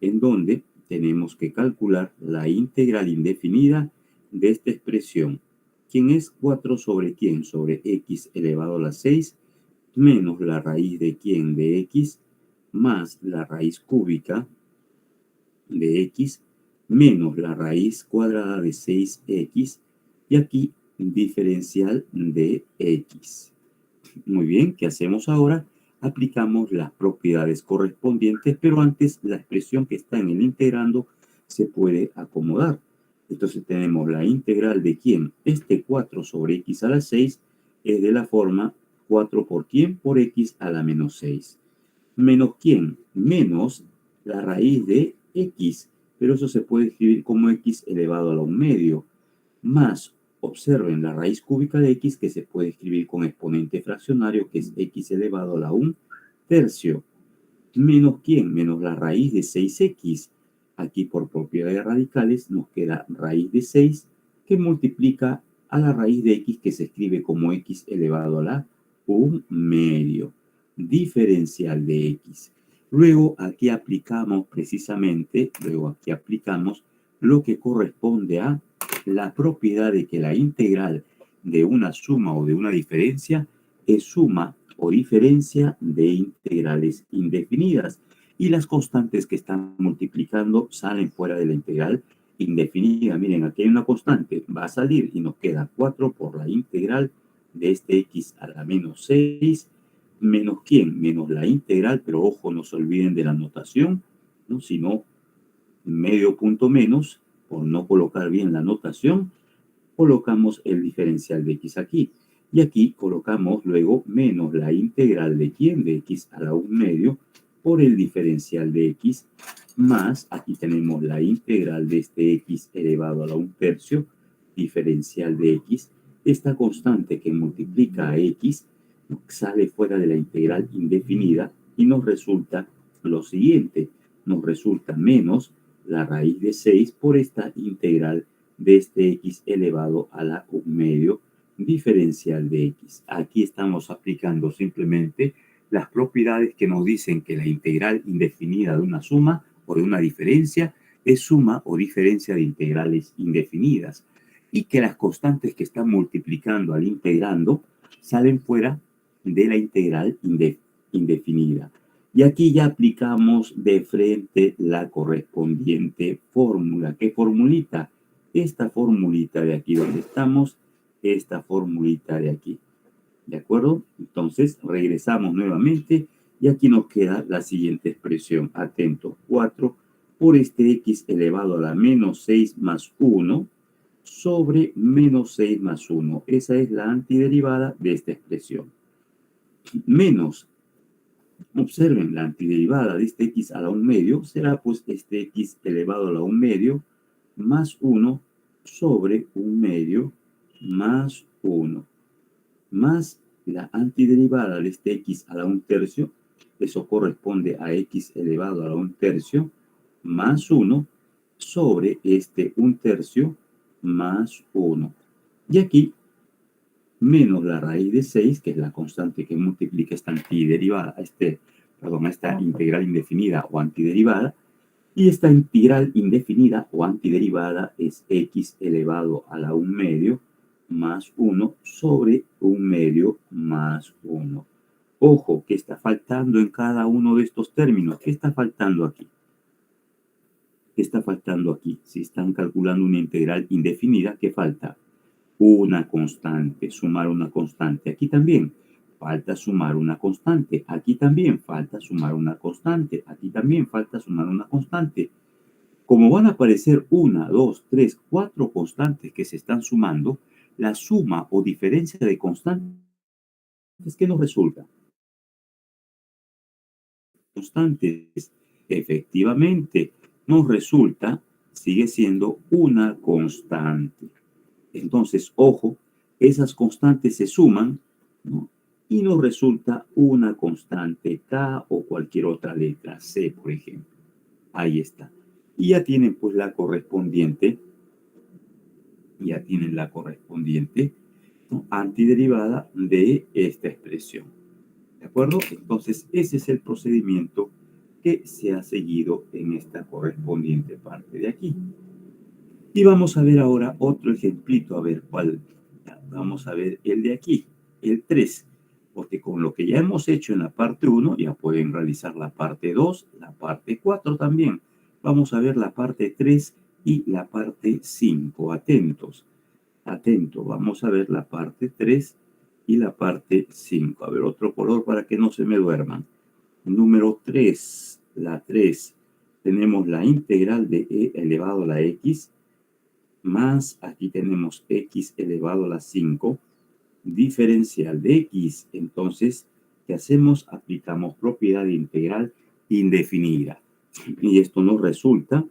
Speaker 1: en donde tenemos que calcular la integral indefinida de esta expresión. ¿Quién es 4 sobre quién? Sobre x elevado a la 6 menos la raíz de quién, de x, más la raíz cúbica de x menos la raíz cuadrada de 6x, y aquí diferencial de x. Muy bien, ¿qué hacemos ahora? Aplicamos las propiedades correspondientes, pero antes la expresión que está en el integrando se puede acomodar. Entonces tenemos la integral de quién. Este 4 sobre x a la 6 es de la forma 4 por quién, por x a la menos 6. ¿Menos quién? Menos la raíz de x, pero eso se puede escribir como x elevado a la 1 medio, más, observen, la raíz cúbica de x, que se puede escribir con exponente fraccionario, que es x elevado a la 1 tercio. ¿Menos quién? Menos la raíz de 6x. Aquí por propiedades radicales nos queda raíz de 6, que multiplica a la raíz de x, que se escribe como x elevado a la 1 medio. Diferencial de x. Luego aquí aplicamos precisamente, lo que corresponde a la propiedad de que la integral de una suma o de una diferencia es suma o diferencia de integrales indefinidas. Y las constantes que están multiplicando salen fuera de la integral indefinida. Miren, aquí hay una constante, va a salir y nos queda 4 por la integral de este x a la menos 6, menos quién, menos la integral, pero ojo, no se olviden de la notación, ¿no?, sino medio punto menos, por no colocar bien la notación, colocamos el diferencial de x aquí. Y aquí colocamos luego menos la integral de quién, de x a la 1 medio, por el diferencial de x, más, aquí tenemos la integral de este x elevado a la 1 tercio, diferencial de x. Esta constante que multiplica a x sale fuera de la integral indefinida y nos resulta lo siguiente. Nos resulta menos la raíz de 6 por esta integral de este x elevado a la 1 medio, diferencial de x. Aquí estamos aplicando simplemente las propiedades que nos dicen que la integral indefinida de una suma o de una diferencia es suma o diferencia de integrales indefinidas, y que las constantes que están multiplicando al integrando salen fuera de la integral indefinida. Y aquí ya aplicamos de frente la correspondiente fórmula. ¿Qué formulita? Esta formulita de aquí donde estamos, esta formulita de aquí. ¿De acuerdo? Entonces regresamos nuevamente y aquí nos queda la siguiente expresión. Atentos, 4 por este x elevado a la menos 6 más 1 sobre menos 6 más 1. Esa es la antiderivada de esta expresión. Menos, observen, la antiderivada de este x a la 1 medio será pues este x elevado a la 1 medio más 1 sobre 1 medio más 1. Más la antiderivada de este x a la 1 tercio, eso corresponde a x elevado a la 1 tercio, más 1 sobre este 1 tercio más 1. Y aquí, menos la raíz de 6, que es la constante que multiplica esta antiderivada, esta integral indefinida o antiderivada, y esta integral indefinida o antiderivada es x elevado a la 1 medio más 1 sobre 1 medio más 1. Ojo, ¿qué está faltando en cada uno de estos términos? ¿Qué está faltando aquí? ¿Qué está faltando aquí? Si están calculando una integral indefinida, ¿qué falta? Una constante, sumar una constante. Aquí también falta sumar una constante. Aquí también falta sumar una constante. Aquí también falta sumar una constante. Como van a aparecer 1, 2, 3, 4 constantes que se están sumando, la suma o diferencia de constantes, ¿qué nos resulta? Constantes, efectivamente, nos resulta, sigue siendo una constante. Entonces, ojo, esas constantes se suman, ¿no? Y nos resulta una constante K o cualquier otra letra, C, por ejemplo. Ahí está. Y ya tienen pues la correspondiente, ¿no? Antiderivada de esta expresión. ¿De acuerdo? Entonces, ese es el procedimiento que se ha seguido en esta correspondiente parte de aquí. Y vamos a ver ahora otro ejemplito, a ver cuál. Vamos a ver el de aquí, el 3, porque con lo que ya hemos hecho en la parte 1, ya pueden realizar la parte 2, la parte 4 también. Vamos a ver la parte 3 y la parte 5. Atentos, atentos. Vamos a ver la parte 3 y la parte 5. A ver, otro color para que no se me duerman. Número 3, la 3. Tenemos la integral de e elevado a la x, más aquí tenemos x elevado a la 5, diferencial de x. Entonces, ¿qué hacemos? Aplicamos propiedad de integral indefinida. Y esto nos resulta,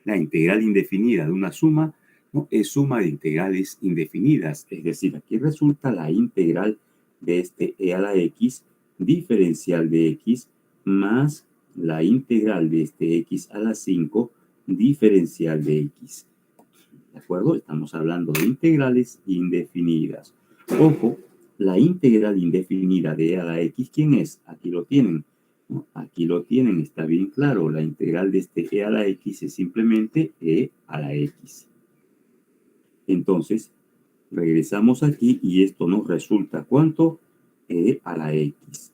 Speaker 1: la integral indefinida de una suma, ¿no? Es suma de integrales indefinidas. Es decir, aquí resulta la integral de este e a la x, diferencial de x, más la integral de este x a la 5, diferencial de x. ¿De acuerdo? Estamos hablando de integrales indefinidas. Ojo, la integral indefinida de e a la x, ¿quién es? Aquí lo tienen. ¿No? Aquí lo tienen, está bien claro. La integral de este e a la x es simplemente e a la x. Entonces, regresamos aquí y esto nos resulta ¿cuánto? E a la x.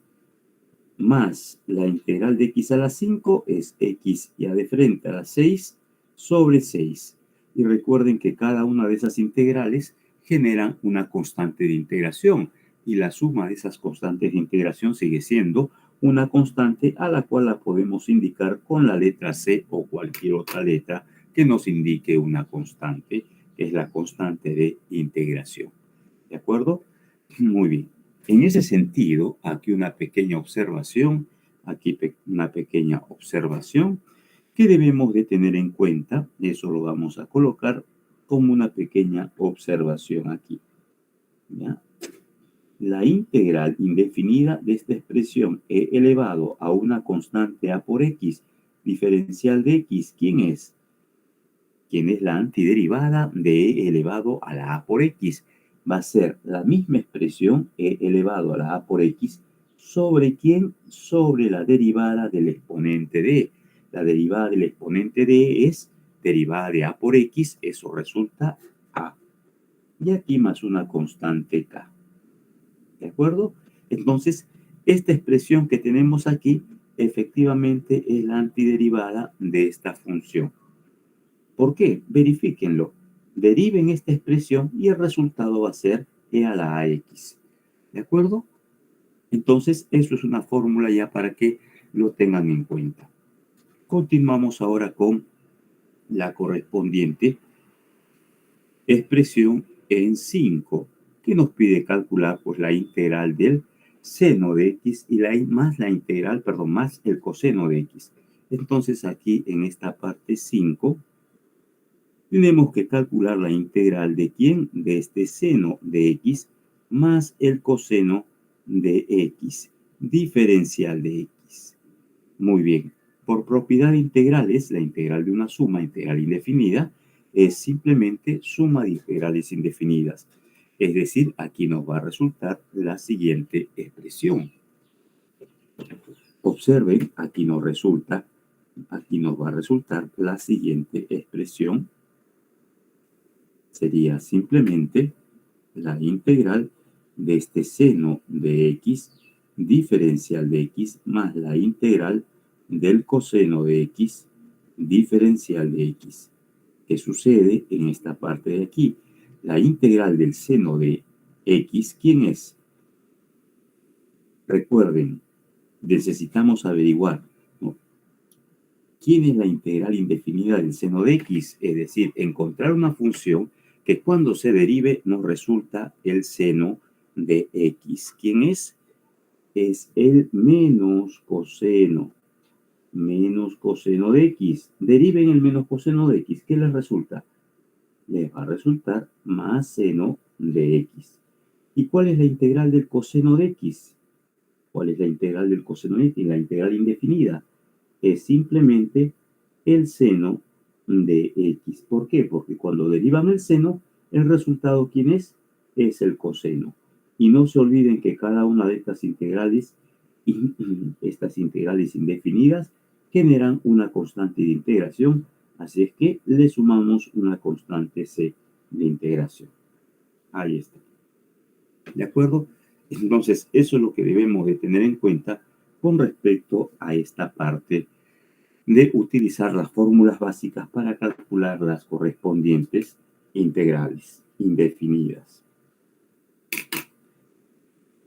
Speaker 1: Más la integral de x a la 5 es x ya de frente a la 6 sobre 6. Y recuerden que cada una de esas integrales generan una constante de integración. Y la suma de esas constantes de integración sigue siendo una constante a la cual la podemos indicar con la letra C o cualquier otra letra que nos indique una constante, que es la constante de integración. ¿De acuerdo? Muy bien. En ese sentido, aquí una pequeña observación, que debemos de tener en cuenta. Eso lo vamos a colocar como una pequeña observación aquí. ¿Ya? La integral indefinida de esta expresión e elevado a una constante a por x, diferencial de x, ¿quién es? ¿Quién es la antiderivada de e elevado a la a por x? Va a ser la misma expresión e elevado a la a por x sobre ¿quién? Sobre la derivada del exponente de e. La derivada del exponente de e es derivada de a por x, eso resulta a. Y aquí más una constante k. ¿De acuerdo? Entonces, esta expresión que tenemos aquí efectivamente es la antiderivada de esta función. ¿Por qué? Verifíquenlo. Deriven esta expresión y el resultado va a ser e a la ax. ¿De acuerdo? Entonces, eso es una fórmula ya para que lo tengan en cuenta. Continuamos ahora con la correspondiente expresión en 5, que nos pide calcular pues la integral del seno de x y más la integral, perdón, más el coseno de x. Entonces aquí en esta parte 5 tenemos que calcular la integral de ¿quién? De este seno de x más el coseno de x, diferencial de x. Muy bien. Por propiedad de integrales, la integral de una suma integral indefinida es simplemente suma de integrales indefinidas. Es decir, aquí nos va a resultar la siguiente expresión. Observen, aquí nos va a resultar la siguiente expresión. Sería simplemente la integral de este seno de x, diferencial de x, más la integral del coseno de x, diferencial de x. ¿Qué sucede en esta parte de aquí? La integral del seno de x, ¿quién es? Recuerden, necesitamos averiguar, ¿no?, ¿quién es la integral indefinida del seno de x? Es decir, encontrar una función que cuando se derive nos resulta el seno de x. ¿Quién es? Es el menos coseno de x. Deriven el menos coseno de x. ¿Qué les resulta? Les va a resultar más seno de x. ¿Y cuál es la integral del coseno de x? ¿Cuál es la integral del coseno de x? La integral indefinida es simplemente el seno de x. ¿Por qué? Porque cuando derivan el seno, el resultado, ¿quién es? Es el coseno. Y no se olviden que cada una de estas integrales indefinidas generan una constante de integración, así es que le sumamos una constante c de integración. Ahí está. ¿De acuerdo? Entonces, eso es lo que debemos de tener en cuenta con respecto a esta parte de utilizar las fórmulas básicas para calcular las correspondientes integrales indefinidas.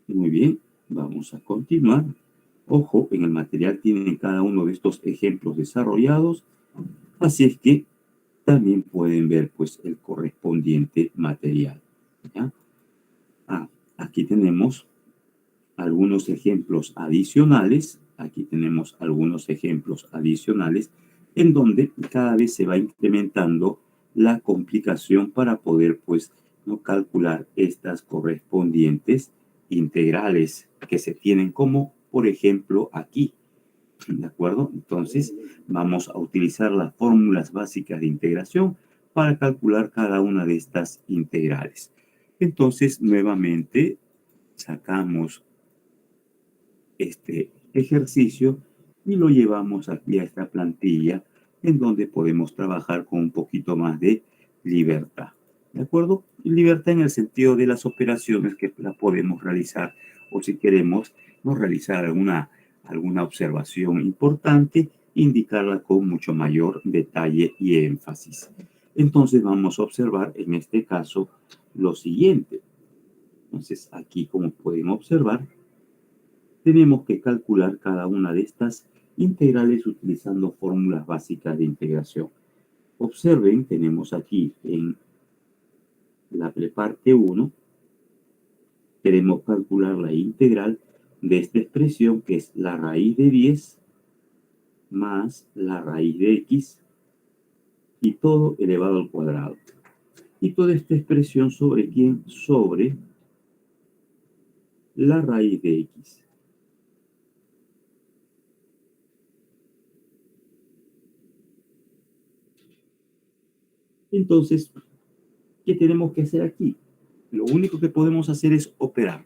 Speaker 1: Muy bien, vamos a continuar. Ojo, en el material tienen cada uno de estos ejemplos desarrollados, así es que también pueden ver pues el correspondiente material, ¿ya? Aquí tenemos algunos ejemplos adicionales. Aquí tenemos algunos ejemplos adicionales en donde cada vez se va incrementando la complicación para poder pues no calcular estas correspondientes integrales que se tienen, como por ejemplo aquí. ¿De acuerdo? Entonces vamos a utilizar las fórmulas básicas de integración para calcular cada una de estas integrales. Entonces nuevamente sacamos este ejercicio y lo llevamos aquí a esta plantilla en donde podemos trabajar con un poquito más de libertad. ¿De acuerdo? Libertad en el sentido de las operaciones que la podemos realizar, o si queremos no realizar alguna observación importante, indicarla con mucho mayor detalle y énfasis. Entonces vamos a observar en este caso lo siguiente. Entonces aquí, como pueden observar, tenemos que calcular cada una de estas integrales utilizando fórmulas básicas de integración. Observen, tenemos aquí en la preparte 1, queremos calcular la integral de esta expresión, que es la raíz de 10 más la raíz de x y todo elevado al cuadrado. Y toda esta expresión sobre ¿quién? Sobre la raíz de x. Entonces, ¿qué tenemos que hacer aquí? Lo único que podemos hacer es operar.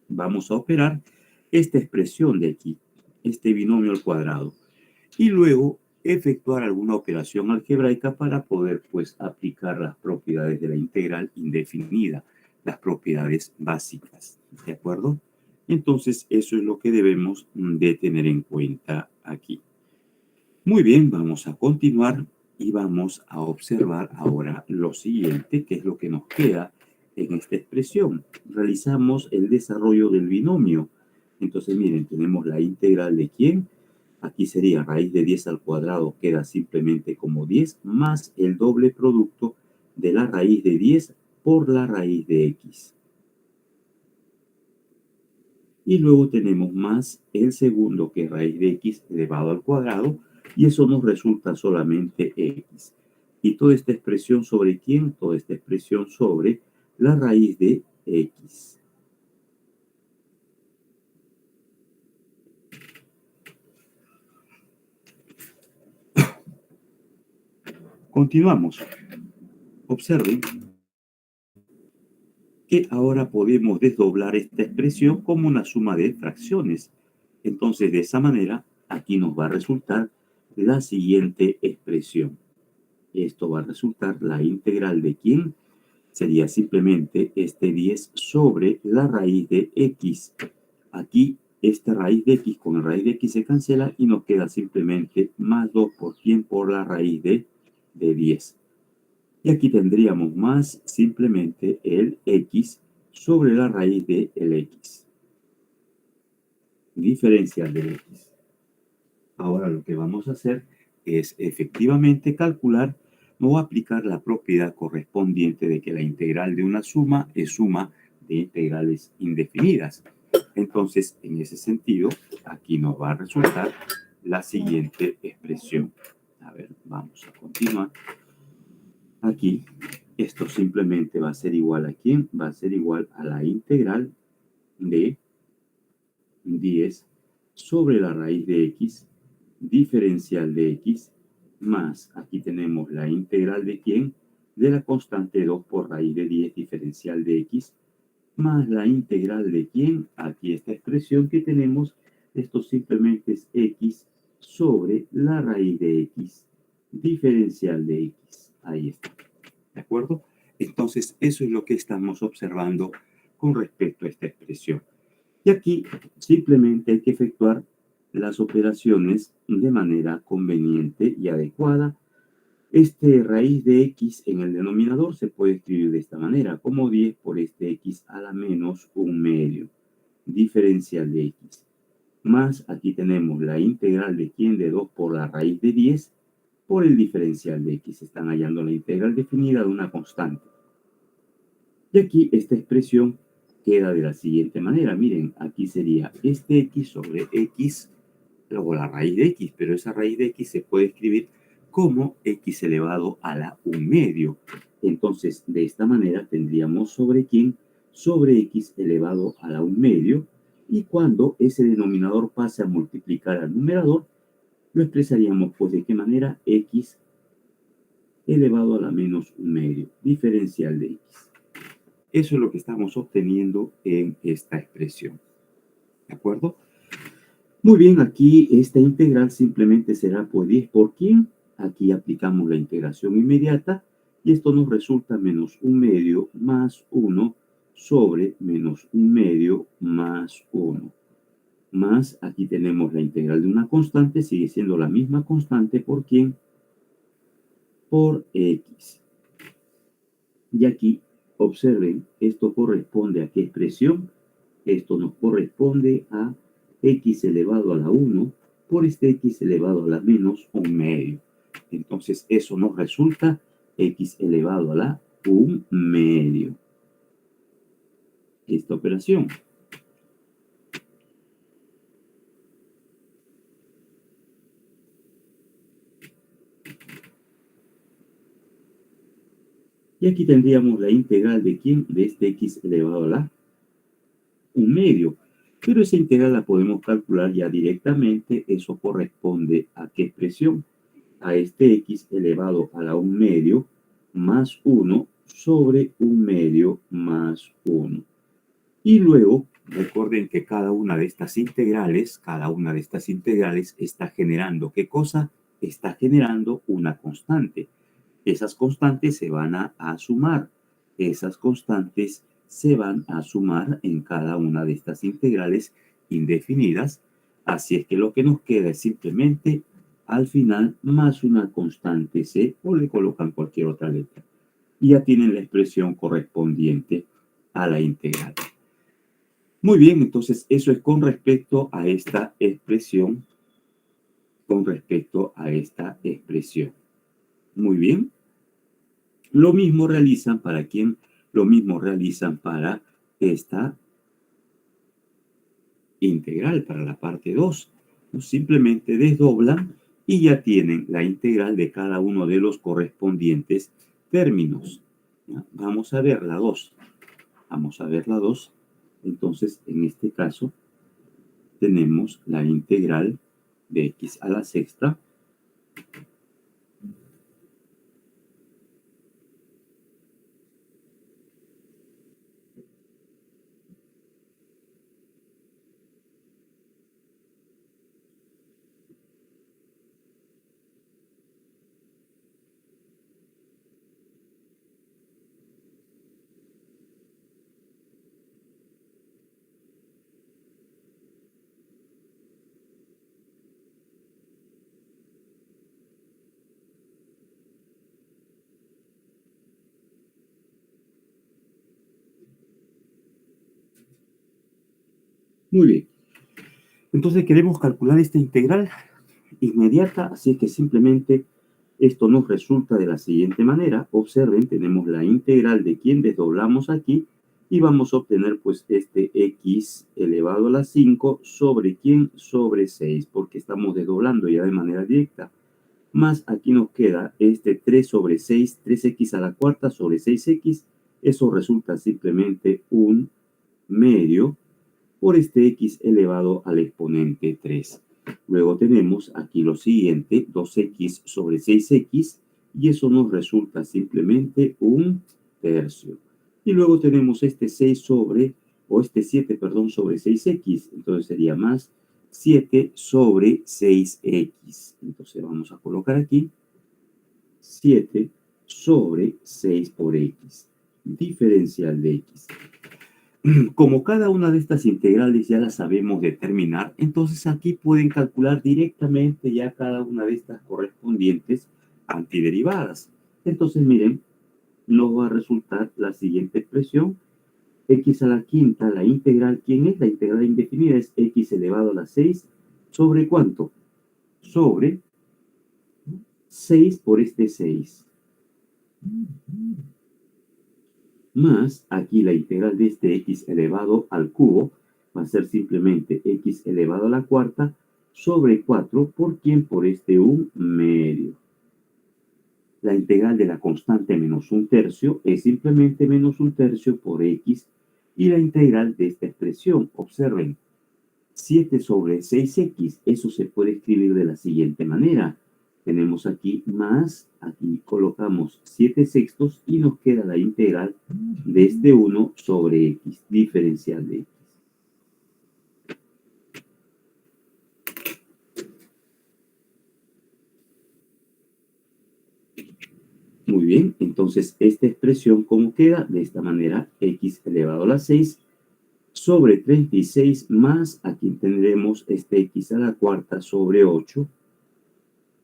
Speaker 1: Vamos a operar esta expresión de aquí, este binomio al cuadrado, y luego efectuar alguna operación algebraica para poder pues aplicar las propiedades de la integral indefinida, las propiedades básicas. ¿De acuerdo? Entonces, eso es lo que debemos de tener en cuenta aquí. Muy bien, vamos a continuar y vamos a observar ahora lo siguiente, que es lo que nos queda en esta expresión. Realizamos el desarrollo del binomio. Entonces, miren, tenemos la integral de ¿quién? Aquí sería raíz de 10 al cuadrado, queda simplemente como 10, más el doble producto de la raíz de 10 por la raíz de x. Y luego tenemos más el segundo, que es raíz de x elevado al cuadrado, y eso nos resulta solamente x. Y toda esta expresión sobre ¿quién? Toda esta expresión sobre la raíz de x. Continuamos. Observen que ahora podemos desdoblar esta expresión como una suma de fracciones. Entonces, de esa manera, aquí nos va a resultar la siguiente expresión. Esto va a resultar la integral de ¿quién? Sería simplemente este 10 sobre la raíz de x. Aquí, esta raíz de x con la raíz de x se cancela y nos queda simplemente más 2 por ¿quién? Por la raíz de 10. Y aquí tendríamos más simplemente el x sobre la raíz de el x. Diferencial de x. Ahora lo que vamos a hacer es efectivamente calcular o aplicar la propiedad correspondiente de que la integral de una suma es suma de integrales indefinidas. Entonces, en ese sentido, aquí nos va a resultar la siguiente expresión. A ver, vamos a continuar. Aquí, esto simplemente va a ser igual a ¿quién? Va a ser igual a la integral de 10 sobre la raíz de x, diferencial de x, más, aquí tenemos la integral de ¿quién? De la constante 2 por raíz de 10 diferencial de x, más la integral de ¿quién? Aquí esta expresión que tenemos, esto simplemente es x sobre la raíz de x, diferencial de x. Ahí está. ¿De acuerdo? Entonces, eso es lo que estamos observando con respecto a esta expresión. Y aquí simplemente hay que efectuar las operaciones de manera conveniente y adecuada. Este raíz de x en el denominador se puede escribir de esta manera, como 10 por este x a la menos 1/2, diferencial de x. Más aquí tenemos la integral de ¿quién? De 2 por la raíz de 10 por el diferencial de x. Están hallando la integral definida de una constante. Y aquí esta expresión queda de la siguiente manera. Miren, aquí sería este x sobre x, luego la raíz de x, pero esa raíz de x se puede escribir como x elevado a la 1/2. Entonces, de esta manera tendríamos sobre ¿quién? Sobre x elevado a la 1/2. Y cuando ese denominador pase a multiplicar al numerador, lo expresaríamos pues de qué manera, x elevado a la menos 1/2, diferencial de x. Eso es lo que estamos obteniendo en esta expresión. ¿De acuerdo? Muy bien, aquí esta integral simplemente será pues 10 por ¿quién? Aquí aplicamos la integración inmediata y esto nos resulta menos 1/2 más 1 sobre menos 1/2 más 1. Más, aquí tenemos la integral de una constante, sigue siendo la misma constante por ¿quién? Por x. Y aquí, observen, esto corresponde a qué expresión. Esto nos corresponde a x elevado a la 1 por este x elevado a la menos 1/2. Entonces, eso nos resulta x elevado a la 1/2. Esta operación. Y aquí tendríamos la integral de ¿quién? De este x elevado a la 1/2. Pero esa integral la podemos calcular ya directamente. Eso corresponde a qué expresión. A este x elevado a la 1/2 más 1 sobre 1/2 más 1. Y luego, recuerden que cada una de estas integrales está generando, ¿qué cosa? Está generando una constante. Esas constantes se van a sumar. Esas constantes se van a sumar en cada una de estas integrales indefinidas. Así es que lo que nos queda es simplemente al final más una constante c, o le colocan cualquier otra letra. Y ya tienen la expresión correspondiente a la integral. Muy bien, entonces eso es con respecto a esta expresión. Muy bien. Lo mismo realizan para quién, lo mismo realizan para esta integral, para la parte 2. Simplemente desdoblan y ya tienen la integral de cada uno de los correspondientes términos. ¿Ya? Vamos a ver la 2. Vamos a ver la 2. Entonces, en este caso, tenemos la integral de x a la sexta Muy bien. Entonces queremos calcular esta integral inmediata, así que simplemente esto nos resulta de la siguiente manera. Observen, tenemos la integral de quien desdoblamos aquí y vamos a obtener pues este x elevado a la 5 sobre quién, sobre 6, porque estamos desdoblando ya de manera directa. Más aquí nos queda este 3 sobre 6, 3x a la cuarta sobre 6x. Eso resulta simplemente un medio por este x elevado al exponente 3. Luego tenemos aquí lo siguiente, 2x sobre 6x, y eso nos resulta simplemente un tercio. Y luego tenemos este 6 sobre, o este 7, perdón, sobre 6x, entonces sería más 7 sobre 6x. Entonces vamos a colocar aquí 7 sobre 6 por x, diferencial de x. Como cada una de estas integrales ya las sabemos determinar, entonces aquí pueden calcular directamente ya cada una de estas correspondientes antiderivadas. Entonces miren, nos va a resultar la siguiente expresión, x a la quinta, la integral, ¿quién es? La integral indefinida es x elevado a la 6 sobre ¿cuánto? Sobre 6 por este 6. Más aquí la integral de este x elevado al cubo va a ser simplemente x elevado a la cuarta sobre 4 por quién, por este 1 medio. La integral de la constante menos 1 tercio es simplemente menos 1 tercio por x y la integral de esta expresión, observen, 7 sobre 6x, eso se puede escribir de la siguiente manera. Tenemos aquí más, aquí colocamos 7 sextos y nos queda la integral de este 1 sobre x, diferencial de x. Muy bien, entonces esta expresión, ¿cómo queda? De esta manera, x elevado a la 6 sobre 36 más, aquí tendremos este x a la cuarta sobre 8,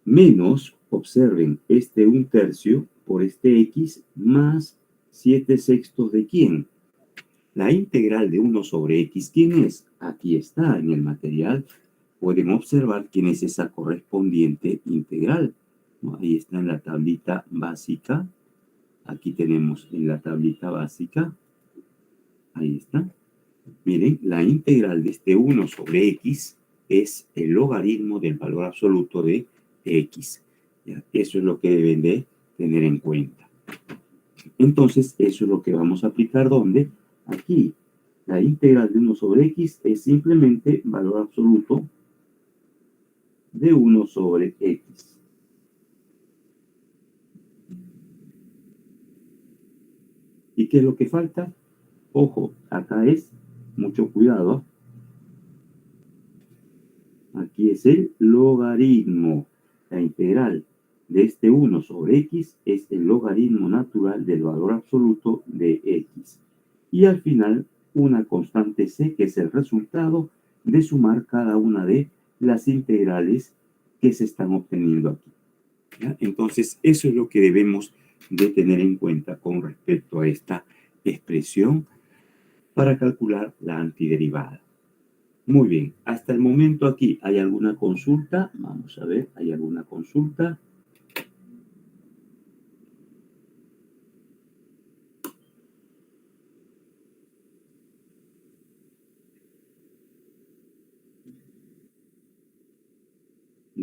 Speaker 1: menos, observen, este 1 tercio por este x más 7 sextos de quién. La integral de 1 sobre x, ¿quién es? Aquí está en el material. Pueden observar quién es esa correspondiente integral. Ahí está en la tablita básica. Aquí tenemos en la tablita básica. Ahí está. Miren, la integral de este 1 sobre x es el logaritmo del valor absoluto de x. ¿Ya? Eso es lo que deben de tener en cuenta. Entonces, eso es lo que vamos a aplicar. ¿Dónde? Aquí. La integral de 1 sobre x es simplemente valor absoluto de 1 sobre x. ¿Y qué es lo que falta? Ojo, acá es, mucho cuidado, aquí es el logaritmo. La integral de este 1 sobre x es el logaritmo natural del valor absoluto de x. Y al final, una constante c, que es el resultado de sumar cada una de las integrales que se están obteniendo aquí. ¿Ya? Entonces, eso es lo que debemos de tener en cuenta con respecto a esta expresión para calcular la antiderivada. Muy bien, hasta el momento aquí, ¿hay alguna consulta? Vamos a ver, ¿hay alguna consulta?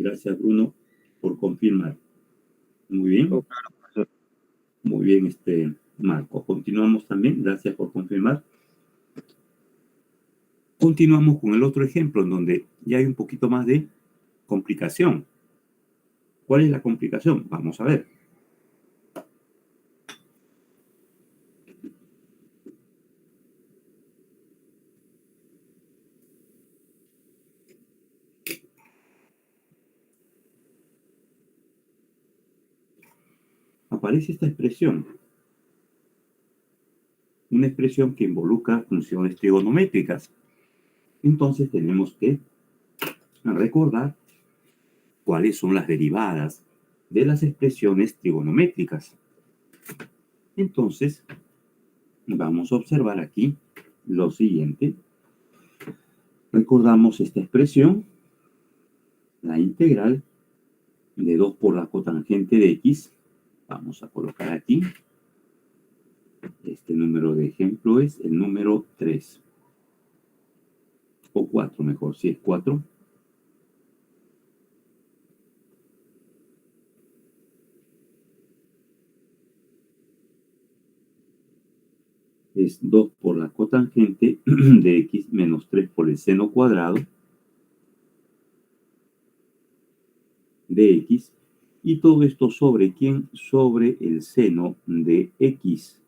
Speaker 1: Gracias, Bruno, por confirmar. Muy bien.
Speaker 2: Oh, claro, profesor.
Speaker 1: Muy bien, Marco. Continuamos también. Gracias por confirmar. Continuamos con el otro ejemplo en donde ya hay un poquito más de complicación. ¿Cuál es la complicación? Vamos a ver. Aparece esta expresión. Una expresión que involucra funciones trigonométricas. Entonces tenemos que recordar cuáles son las derivadas de las expresiones trigonométricas. Entonces, vamos a observar aquí lo siguiente. Recordamos esta expresión, la integral de 2 por la cotangente de x. Vamos a colocar aquí. Este número de ejemplo es el número 3. O 4, mejor, si es 4. Es 2 por la cotangente de x menos 3 por el seno cuadrado de x. Y todo esto sobre ¿quién? Sobre el seno de x.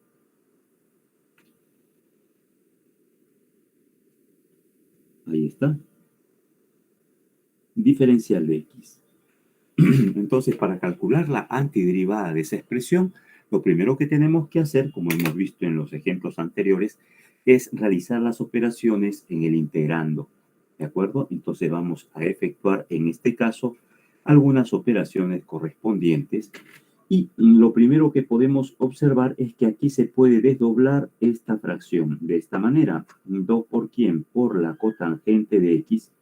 Speaker 1: Ahí está. Diferencial de x. Entonces, para calcular la antiderivada de esa expresión, lo primero que tenemos que hacer, como hemos visto en los ejemplos anteriores, es realizar las operaciones en el integrando. ¿De acuerdo? Entonces vamos a efectuar, en este caso, algunas operaciones correspondientes. Y lo primero que podemos observar es que aquí se puede desdoblar esta fracción de esta manera. 2 por quién? Por la cotangente de x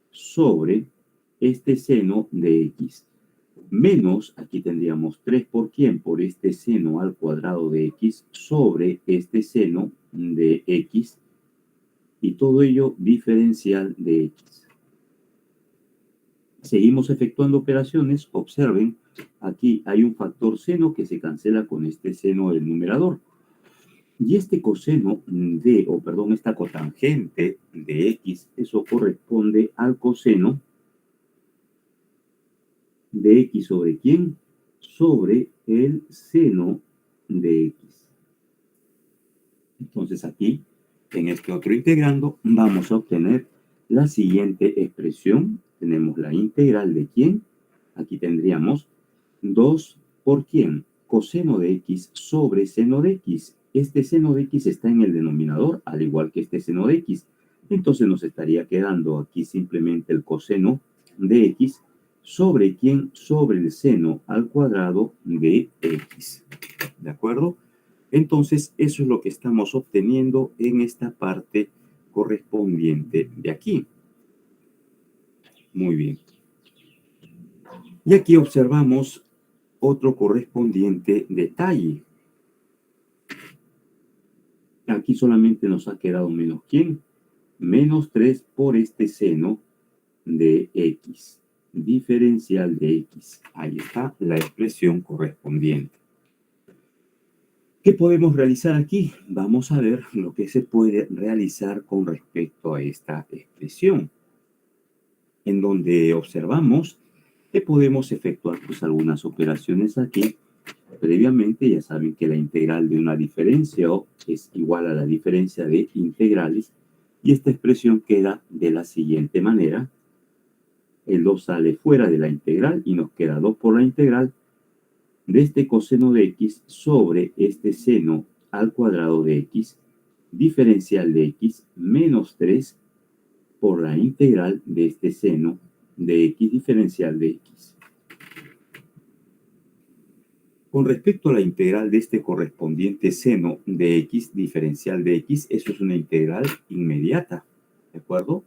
Speaker 1: sobre este seno de x. Menos, aquí tendríamos 3 por quién? Por este seno al cuadrado de x sobre este seno de x. Y todo ello diferencial de x. Seguimos efectuando operaciones. Observen, aquí hay un factor seno que se cancela con este seno del numerador. Y este coseno de, esta cotangente de x, eso corresponde al coseno de x sobre quién? Sobre el seno de x. Entonces aquí, en este otro integrando, vamos a obtener la siguiente expresión. Tenemos la integral de quién. Aquí tendríamos 2 por quién. Coseno de x sobre seno de x. Este seno de x está en el denominador, al igual que este seno de x. Entonces nos estaría quedando aquí simplemente el coseno de x sobre quién, sobre el seno al cuadrado de x. ¿De acuerdo? Entonces, eso es lo que estamos obteniendo en esta parte correspondiente de aquí. Muy bien. Y aquí observamos otro correspondiente detalle. Aquí solamente nos ha quedado menos ¿quién? Menos 3 por este seno de x. Diferencial de x. Ahí está la expresión correspondiente. ¿Qué podemos realizar aquí? Vamos a ver lo que se puede realizar con respecto a esta expresión, en donde observamos que podemos efectuar algunas operaciones aquí. Previamente ya saben que la integral de una diferencia es igual a la diferencia de integrales, y esta expresión queda de la siguiente manera. El 2 sale fuera de la integral y nos queda 2 por la integral de este coseno de x sobre este seno al cuadrado de x, diferencial de x, menos 3 por la integral de este seno de x, diferencial de x. Con respecto a la integral de este correspondiente seno de x, diferencial de x, eso es una integral inmediata, ¿de acuerdo?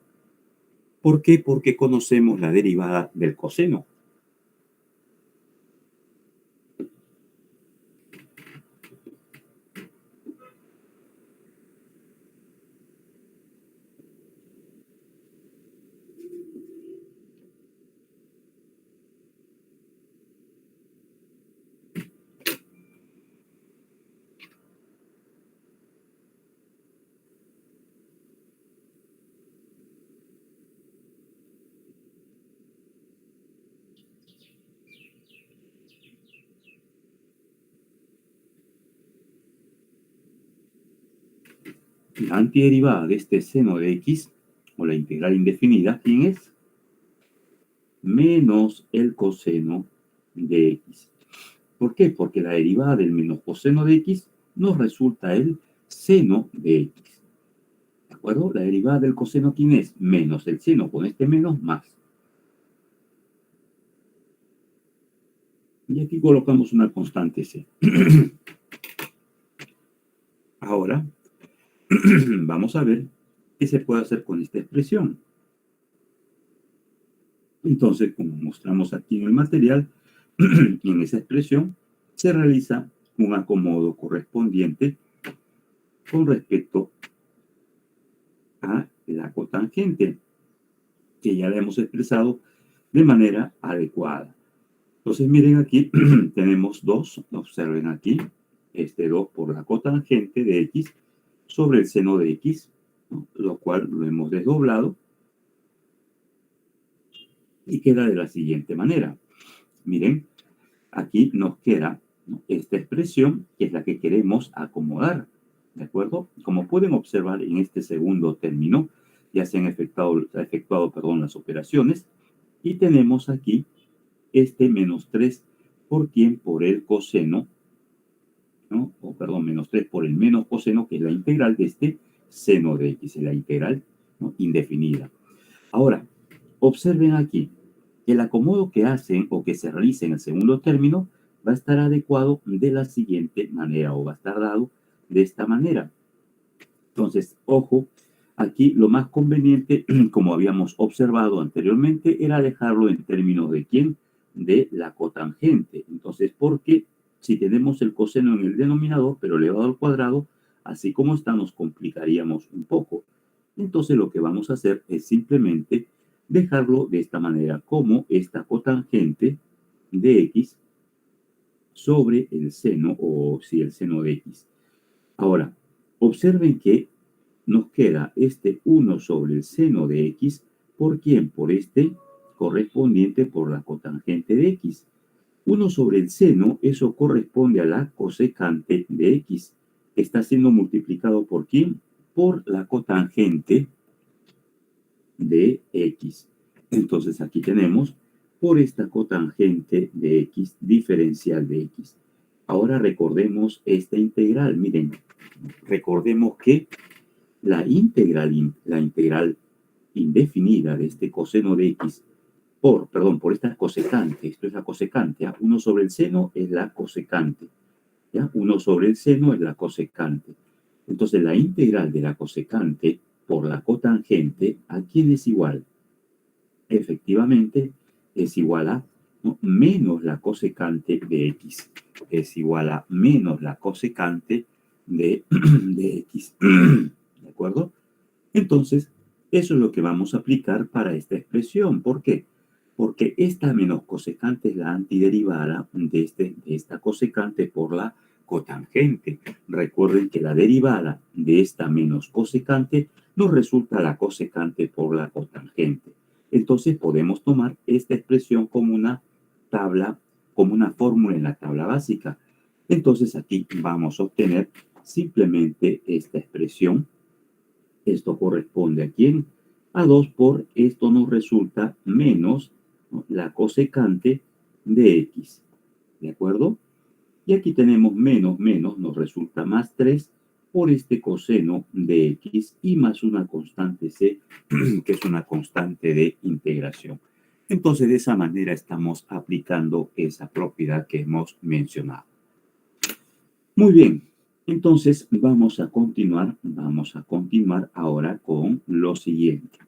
Speaker 1: ¿Por qué? Porque conocemos la derivada del coseno. La antiderivada de este seno de x, o la integral indefinida, ¿quién es? Menos el coseno de x. ¿Por qué? Porque la derivada del menos coseno de x nos resulta el seno de x. ¿De acuerdo? La derivada del coseno, ¿quién es? Menos el seno con este menos más. Y aquí colocamos una constante c. Ahora, vamos a ver qué se puede hacer con esta expresión. Entonces, como mostramos aquí en el material, en esa expresión se realiza un acomodo correspondiente con respecto a la cotangente, que ya la hemos expresado de manera adecuada. Entonces, miren aquí, tenemos 2, observen aquí, este 2 por la cotangente de x sobre el seno de x, ¿no? Lo cual lo hemos desdoblado y queda de la siguiente manera. Miren, aquí nos queda, ¿no?, esta expresión, que es la que queremos acomodar, ¿de acuerdo? Como pueden observar en este segundo término, ya se han efectuado las operaciones, y tenemos aquí este menos 3 por quién, por el coseno, ¿no? O perdón, menos 3 por el menos coseno, que es la integral de este seno de x, es la integral, ¿no?, indefinida. Ahora, observen aquí, el acomodo que hacen o que se realiza en el segundo término va a estar adecuado de la siguiente manera, o va a estar dado de esta manera. Entonces, ojo, aquí lo más conveniente, como habíamos observado anteriormente, era dejarlo en términos de quién, de la cotangente. Entonces, porque si tenemos el coseno en el denominador, pero elevado al cuadrado, así como está, nos complicaríamos un poco. Entonces, lo que vamos a hacer es simplemente dejarlo de esta manera, como esta cotangente de x sobre el seno, o si el seno de x. Ahora, observen que nos queda este 1 sobre el seno de x, ¿por quién? Por este correspondiente por la cotangente de x. 1 sobre el seno, eso corresponde a la cosecante de x, que está siendo multiplicado ¿por quién? Por la cotangente de x. Entonces aquí tenemos por esta cotangente de x, diferencial de x. Ahora recordemos esta integral. Miren, recordemos que la integral indefinida de este coseno de x por esta cosecante, esto es la cosecante, ¿ya? 1 sobre el seno es la cosecante, ¿ya? 1 sobre el seno es la cosecante. Entonces la integral de la cosecante por la cotangente, ¿a quién es igual? Efectivamente, es igual a, ¿no?, menos la cosecante de x. Es igual a menos la cosecante de x. ¿De acuerdo? Entonces, eso es lo que vamos a aplicar para esta expresión. ¿Por qué? Porque esta menos cosecante es la antiderivada de esta cosecante por la cotangente. Recuerden que la derivada de esta menos cosecante nos resulta la cosecante por la cotangente. Entonces podemos tomar esta expresión como una tabla, como una fórmula en la tabla básica. Entonces aquí vamos a obtener simplemente esta expresión. Esto corresponde a quién? A 2 por esto nos resulta menos, ¿no?, la cosecante de x. ¿De acuerdo? Y aquí tenemos menos, nos resulta más 3 por este coseno de x y más una constante c, que es una constante de integración. Entonces, de esa manera estamos aplicando esa propiedad que hemos mencionado. Muy bien, entonces vamos a continuar ahora con lo siguiente.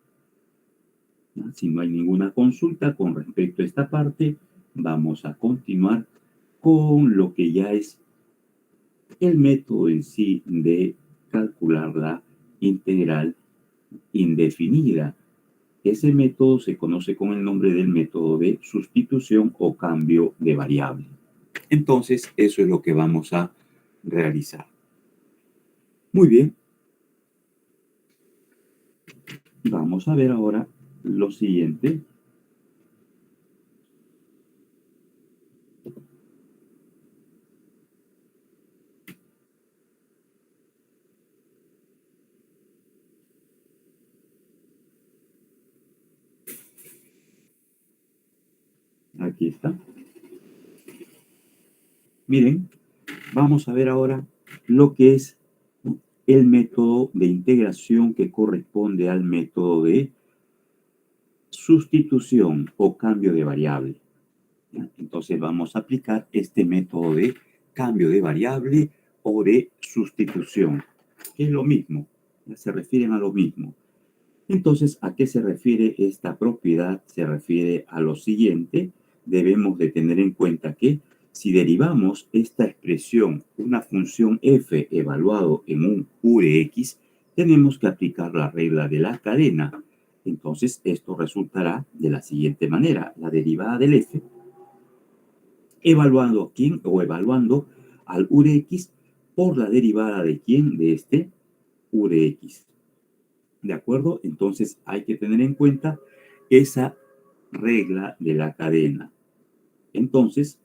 Speaker 1: Si no hay ninguna consulta con respecto a esta parte, vamos a continuar con lo que ya es el método en sí de calcular la integral indefinida. Ese método se conoce con el nombre del método de sustitución o cambio de variable. Entonces, eso es lo que vamos a realizar. Muy bien. Vamos a ver ahora lo siguiente. Aquí está. Miren, vamos a ver ahora lo que es el método de integración que corresponde al método de sustitución o cambio de variable. Entonces vamos a aplicar este método de cambio de variable o de sustitución, que es lo mismo, ya se refieren a lo mismo. Entonces, ¿a qué se refiere esta propiedad? Se refiere a lo siguiente. Debemos de tener en cuenta que si derivamos esta expresión, una función f evaluado en un u de x, tenemos que aplicar la regla de la cadena. Entonces, esto resultará de la siguiente manera. La derivada del f evaluando a quién o evaluando al u de x por la derivada de quién, de este u de x. ¿De acuerdo? Entonces hay que tener en cuenta esa regla de la cadena. Entonces,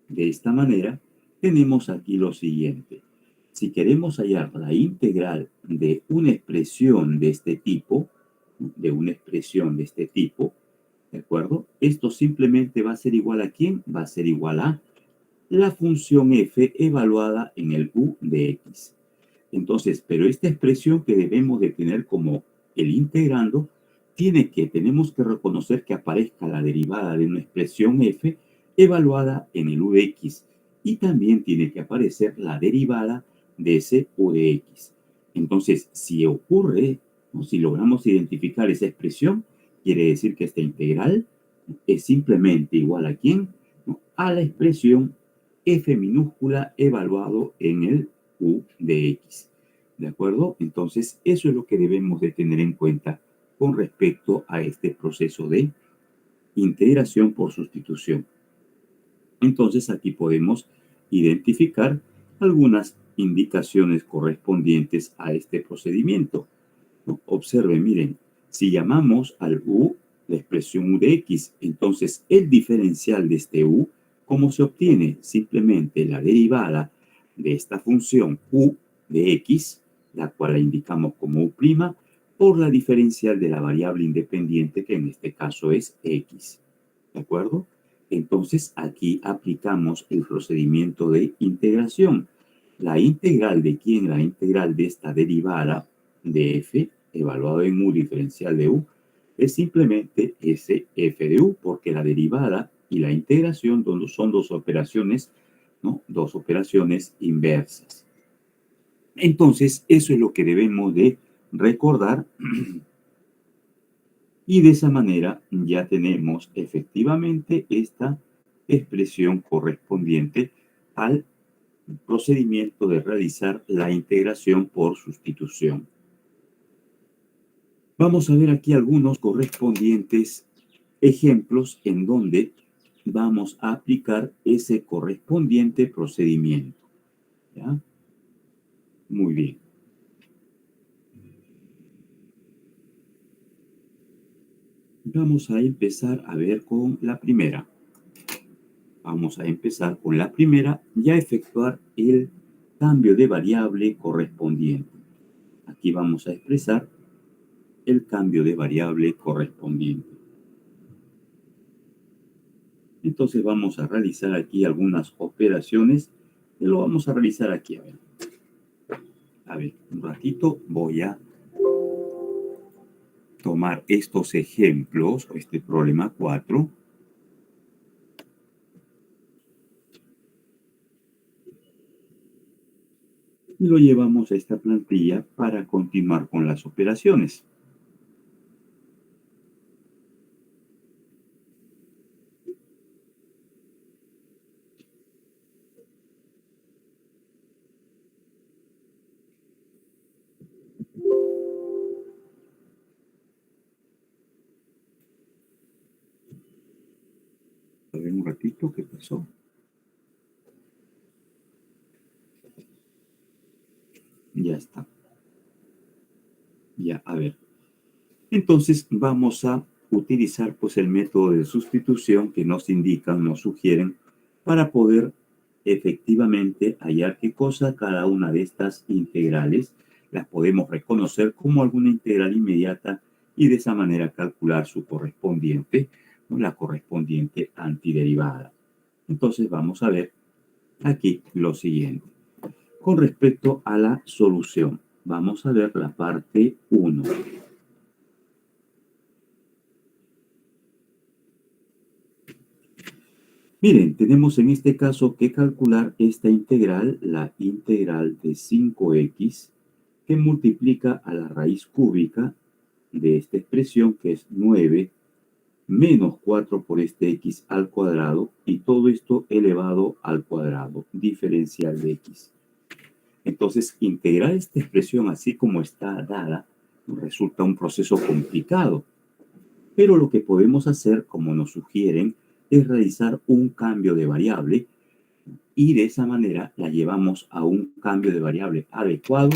Speaker 1: de esta manera, tenemos aquí lo siguiente. Si queremos hallar la integral de una expresión de este tipo, ¿de acuerdo? Esto simplemente va a ser igual a ¿quién? Va a ser igual a la función f evaluada en el u de x. Entonces, pero esta expresión que debemos de tener como el integrando, tenemos que reconocer que aparezca la derivada de una expresión f evaluada en el u de x y también tiene que aparecer la derivada de ese u de x. Entonces, si ocurre o si logramos identificar esa expresión, quiere decir que esta integral es simplemente igual a ¿quién? A la expresión f minúscula evaluado en el u de x. ¿De acuerdo? Entonces, eso es lo que debemos de tener en cuenta con respecto a este proceso de integración por sustitución. Entonces, aquí podemos identificar algunas indicaciones correspondientes a este procedimiento. Observen, miren, si llamamos al u la expresión u de x, entonces el diferencial de este u, ¿cómo se obtiene? Simplemente la derivada de esta función u de x, la cual la indicamos como u', por la diferencial de la variable independiente, que en este caso es x. ¿De acuerdo? Entonces, aquí aplicamos el procedimiento de integración. La integral de ¿quién? La integral de esta derivada de f, evaluado en u diferencial de u, es simplemente ese f de u, porque la derivada y la integración son dos operaciones, ¿no? Dos operaciones inversas. Entonces, eso es lo que debemos de recordar. Y de esa manera ya tenemos efectivamente esta expresión correspondiente al procedimiento de realizar la integración por sustitución. Vamos a ver aquí algunos correspondientes ejemplos en donde vamos a aplicar ese correspondiente procedimiento. ¿Ya? Muy bien. Vamos a empezar a ver con la primera. Vamos a empezar con la primera y a efectuar el cambio de variable correspondiente. Aquí vamos a expresar el cambio de variable correspondiente. Entonces vamos a realizar aquí algunas operaciones y lo vamos a realizar aquí. A ver, un ratito voy a tomar estos ejemplos, este problema 4. Y lo llevamos a esta plantilla para continuar con las operaciones. A ver un ratito, ¿qué pasó? Ya está. Ya, a ver. Entonces vamos a utilizar pues el método de sustitución que nos indican, nos sugieren para poder efectivamente hallar qué cosa cada una de estas integrales las podemos reconocer como alguna integral inmediata y de esa manera calcular su correspondiente ¿no? La correspondiente antiderivada. Entonces vamos a ver aquí lo siguiente. Con respecto a la solución, vamos a ver la parte 1. Miren, tenemos en este caso que calcular esta integral, la integral de 5x, que multiplica a la raíz cúbica de esta expresión, que es 9 menos 4 por este x al cuadrado, y todo esto elevado al cuadrado, diferencial de x. Entonces, integrar esta expresión así como está dada resulta un proceso complicado, pero lo que podemos hacer, como nos sugieren, es realizar un cambio de variable, y de esa manera la llevamos a un cambio de variable adecuado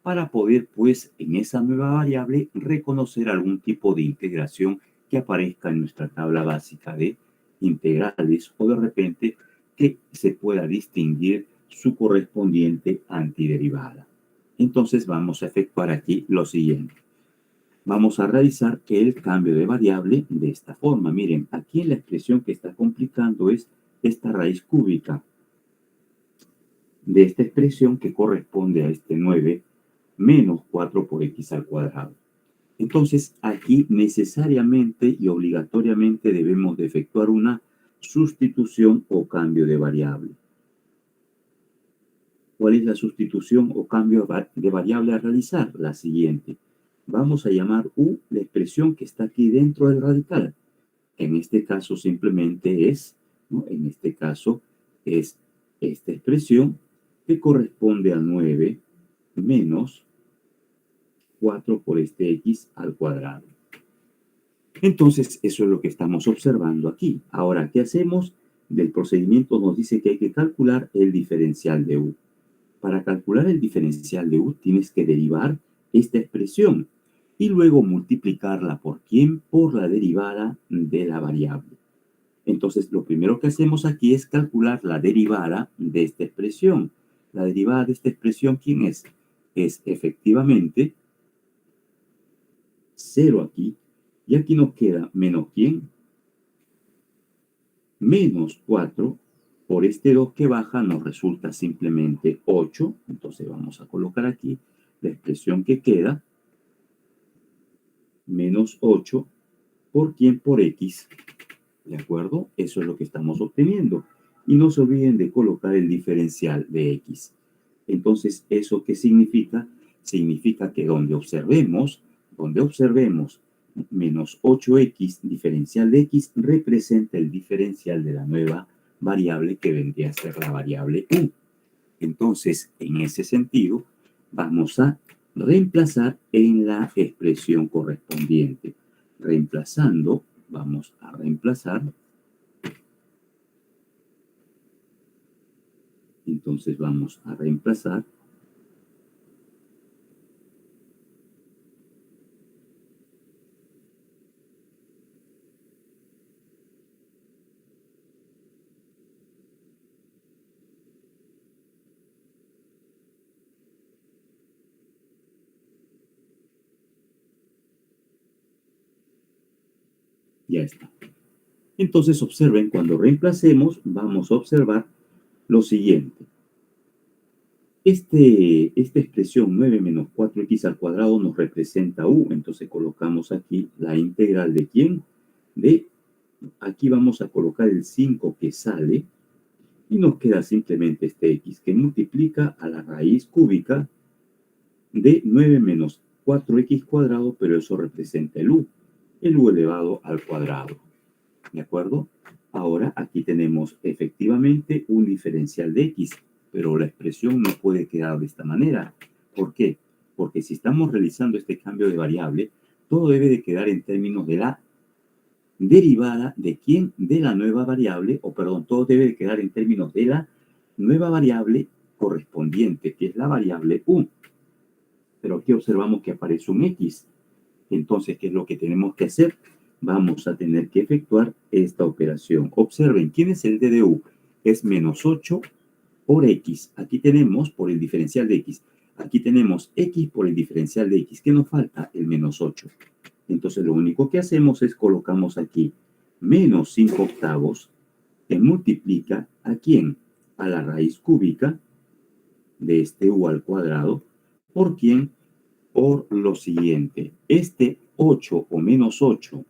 Speaker 1: para poder, pues, en esa nueva variable reconocer algún tipo de integración que aparezca en nuestra tabla básica de integrales, o de repente que se pueda distinguir su correspondiente antiderivada. Entonces vamos a efectuar aquí lo siguiente. Vamos a realizar el cambio de variable de esta forma. Miren, aquí la expresión que está complicando es esta raíz cúbica de esta expresión, que corresponde a este 9 menos 4 por x al cuadrado. Entonces, aquí necesariamente y obligatoriamente debemos de efectuar una sustitución o cambio de variable. ¿Cuál es la sustitución o cambio de variable a realizar? La siguiente. Vamos a llamar u la expresión que está aquí dentro del radical. En este caso simplemente es, ¿no? En este caso es esta expresión, que corresponde a 9 menos 4 por este x al cuadrado. Entonces, eso es lo que estamos observando aquí. Ahora, ¿qué hacemos? Del procedimiento nos dice que hay que calcular el diferencial de u. Para calcular el diferencial de u, tienes que derivar esta expresión y luego multiplicarla por ¿quién? Por la derivada de la variable. Entonces, lo primero que hacemos aquí es calcular la derivada de esta expresión. La derivada de esta expresión, ¿quién es? Es efectivamente 0 aquí, y aquí nos queda menos ¿quién? Menos 4 por este 2 que baja, nos resulta simplemente 8. Entonces vamos a colocar aquí la expresión que queda, menos 8 por ¿quién? Por x. ¿De acuerdo? Eso es lo que estamos obteniendo. Y no se olviden de colocar el diferencial de x. Entonces, ¿eso qué significa? Significa que donde observemos menos 8x diferencial de x, representa el diferencial de la nueva variable, que vendría a ser la variable u. Entonces, en ese sentido, vamos a reemplazar en la expresión correspondiente. Reemplazando, vamos a reemplazar. Entonces vamos a reemplazar ya está. Entonces observen, cuando reemplacemos, vamos a observar lo siguiente. Esta expresión 9 menos 4x al cuadrado nos representa u. Entonces colocamos aquí la integral de ¿quién? De, aquí vamos a colocar el 5 que sale, y nos queda simplemente este x, que multiplica a la raíz cúbica de 9 menos 4x cuadrado, pero eso representa el u elevado al cuadrado. ¿De acuerdo? Ahora aquí tenemos efectivamente un diferencial de x, pero la expresión no puede quedar de esta manera. ¿Por qué? Porque si estamos realizando este cambio de variable, todo debe de quedar en términos de la derivada de ¿quién? De la nueva variable, o perdón, todo debe de quedar en términos de la nueva variable correspondiente, que es la variable u. Pero aquí observamos que aparece un x. Entonces, ¿qué es lo que tenemos que hacer? Vamos a tener que efectuar esta operación. Observen, ¿quién es el d de u? Es menos 8 por x. Aquí tenemos por el diferencial de x. Aquí tenemos x por el diferencial de x. ¿Qué nos falta? El menos 8. Entonces, lo único que hacemos es colocamos aquí menos 5 octavos que multiplica ¿a quién? A la raíz cúbica de este u al cuadrado. ¿Por quién? Por lo siguiente. Este 8 o menos 8,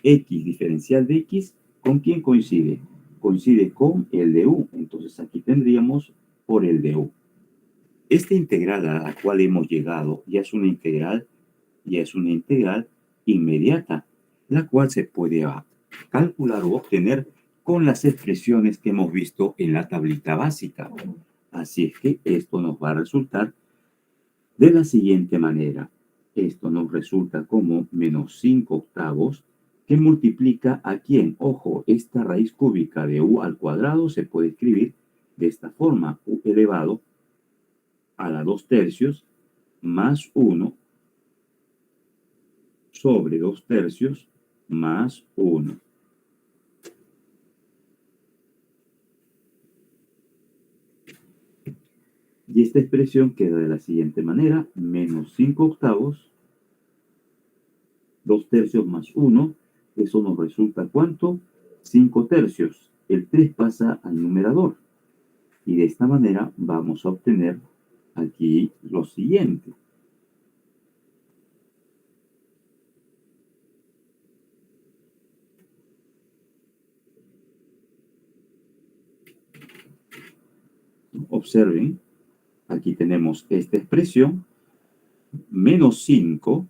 Speaker 1: x diferencial de x, ¿con quién coincide? Coincide con el de u. Entonces aquí tendríamos por el de u. Esta integral a la cual hemos llegado ya es una integral inmediata, la cual se puede calcular o obtener con las expresiones que hemos visto en la tablita básica. Así es que esto nos va a resultar de la siguiente manera. Esto nos resulta como menos 5 octavos que multiplica ¿a quién? Ojo, esta raíz cúbica de u al cuadrado se puede escribir de esta forma. U elevado a la 2 tercios más 1 sobre 2 tercios más 1. Y esta expresión queda de la siguiente manera, menos 5 octavos, 2 tercios más 1, eso nos resulta ¿cuánto? 5 tercios. El 3 pasa al numerador. Y de esta manera vamos a obtener aquí lo siguiente. Observen, aquí tenemos esta expresión, menos 5,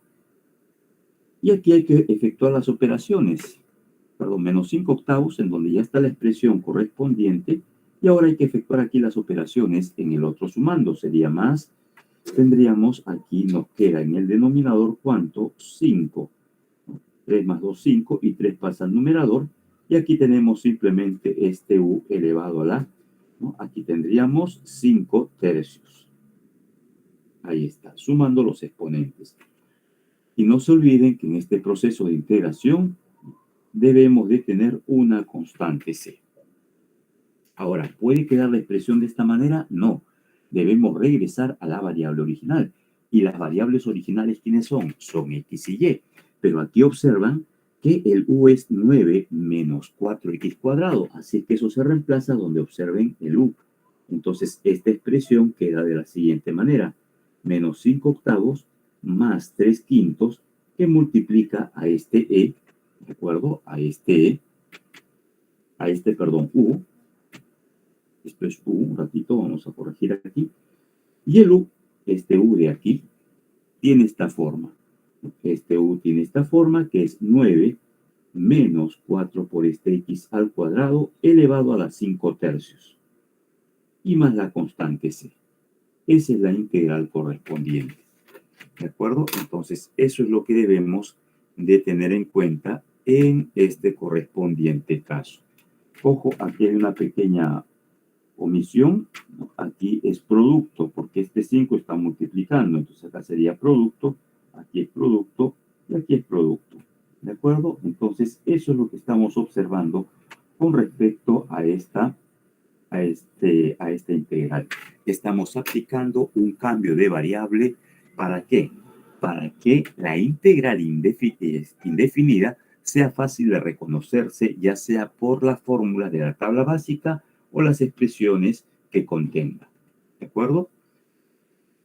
Speaker 1: y aquí hay que efectuar las operaciones. Perdón, menos 5 octavos, en donde ya está la expresión correspondiente, y ahora hay que efectuar aquí las operaciones en el otro sumando. Sería más, tendríamos aquí, nos queda en el denominador, ¿cuánto? 5. 3 más 2, 5, y 3 pasa al numerador, y aquí tenemos simplemente este u elevado a la, ¿no? Aquí tendríamos 5 tercios. Ahí está, sumando los exponentes. Y no se olviden que en este proceso de integración debemos de tener una constante c. Ahora, ¿puede quedar la expresión de esta manera? No. Debemos regresar a la variable original. ¿Y las variables originales quiénes son? Son x y y. Pero aquí observan que el u es 9 menos 4x cuadrado. Así que eso se reemplaza donde observen el u. Entonces, esta expresión queda de la siguiente manera. Menos 5 octavos más 3 quintos que multiplica a este e, ¿de acuerdo? A este u. Esto es u, un ratito, vamos a corregir aquí. Y el u, este u de aquí, tiene esta forma. Este u tiene esta forma que es 9 menos 4 por este x al cuadrado elevado a la 5 tercios. Y más la constante c. Esa es la integral correspondiente. ¿De acuerdo? Entonces, eso es lo que debemos de tener en cuenta en este correspondiente caso. Ojo, aquí hay una pequeña omisión. Aquí es producto, porque este 5 está multiplicando. Entonces, acá sería producto, aquí es producto y aquí es producto. ¿De acuerdo? Entonces, eso es lo que estamos observando con respecto a esta integral. Estamos aplicando un cambio de variable. ¿Para qué? Para que la integral indefinida sea fácil de reconocerse, ya sea por la fórmula de la tabla básica o las expresiones que contenga. ¿De acuerdo?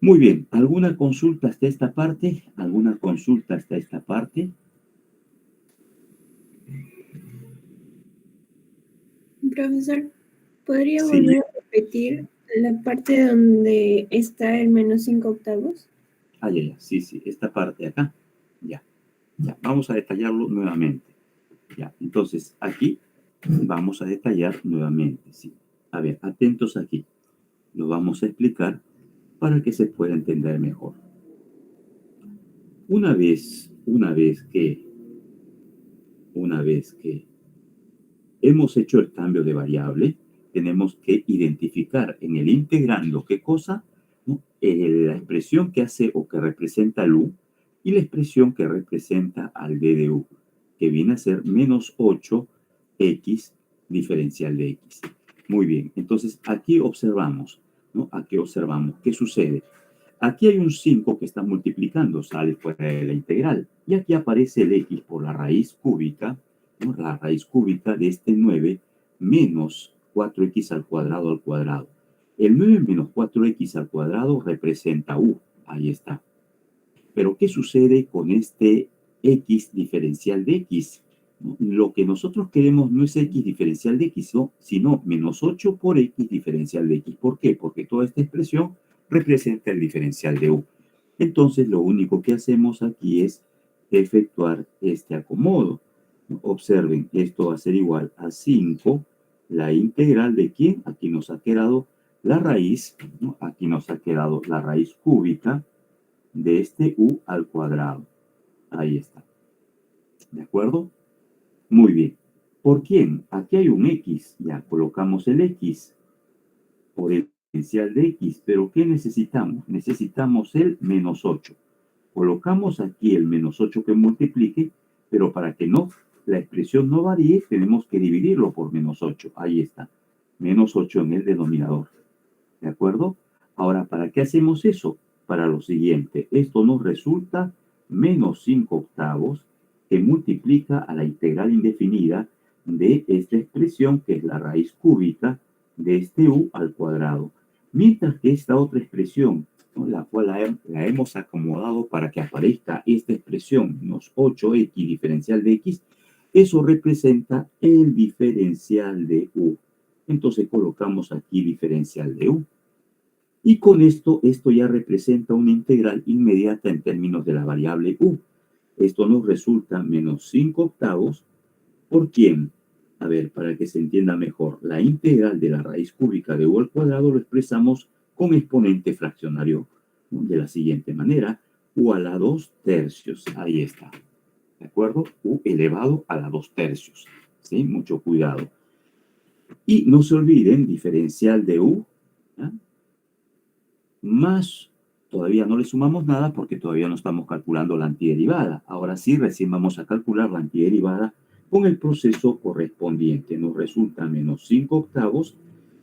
Speaker 1: Muy bien. ¿Alguna consulta hasta esta parte? ¿Alguna consulta hasta esta parte?
Speaker 4: Profesor, ¿podría
Speaker 1: Sí.
Speaker 4: volver a repetir la parte donde está el menos 5 octavos?
Speaker 1: Ah, ya. Sí. Esta parte de acá. Ya. Vamos a detallarlo nuevamente. Ya. Entonces, aquí vamos a detallar nuevamente. Sí. A ver, atentos aquí. Lo vamos a explicar para que se pueda entender mejor. Una vez que hemos hecho el cambio de variable, tenemos que identificar en el integrando qué cosa, ¿no? La expresión que hace o que representa el u y la expresión que representa al d de u, que viene a ser menos 8x diferencial de x. Muy bien, entonces aquí observamos, ¿no? Aquí observamos qué sucede. Aquí hay un 5 que está multiplicando, sale fuera de la integral. Y aquí aparece el x por la raíz cúbica ¿no? La raíz cúbica de este 9 menos 4x al cuadrado. El 9 menos 4x al cuadrado representa u. Ahí está. Pero ¿qué sucede con este x diferencial de x? Lo que nosotros queremos no es x diferencial de x, ¿no? Sino menos 8 por x diferencial de x. ¿Por qué? Porque toda esta expresión representa el diferencial de u. Entonces, lo único que hacemos aquí es efectuar este acomodo. Observen, esto va a ser igual a 5, la integral de ¿quién? Aquí nos ha quedado la raíz, ¿no? Aquí nos ha quedado la raíz cúbica de este u al cuadrado. Ahí está. ¿De acuerdo? Muy bien. ¿Por quién? Aquí hay un x. Ya colocamos el x por el diferencial de x. ¿Pero qué necesitamos? Necesitamos el menos 8. Colocamos aquí el menos 8 que multiplique, pero para que no la expresión no varíe, tenemos que dividirlo por menos 8. Ahí está. Menos 8 en el denominador. ¿De acuerdo? Ahora, ¿para qué hacemos eso? Para lo siguiente. Esto nos resulta menos 5 octavos que multiplica a la integral indefinida de esta expresión, que es la raíz cúbica de este u al cuadrado. Mientras que esta otra expresión, ¿no? La cual la hemos acomodado para que aparezca esta expresión, menos 8x diferencial de x, eso representa el diferencial de u. Entonces colocamos aquí diferencial de u. Y con esto ya representa una integral inmediata en términos de la variable u. Esto nos resulta menos 5 octavos. ¿Por quién? A ver, para que se entienda mejor, la integral de la raíz cúbica de u al cuadrado lo expresamos con exponente fraccionario, ¿no? De la siguiente manera, u a la 2 tercios. Ahí está. ¿De acuerdo? U elevado a la 2 tercios. ¿Sí? Mucho cuidado. Y no se olviden, diferencial de u, ¿ya? Más, todavía no le sumamos nada porque todavía no estamos calculando la antiderivada. Ahora sí, recién vamos a calcular la antiderivada con el proceso correspondiente. Nos resulta menos 5 octavos.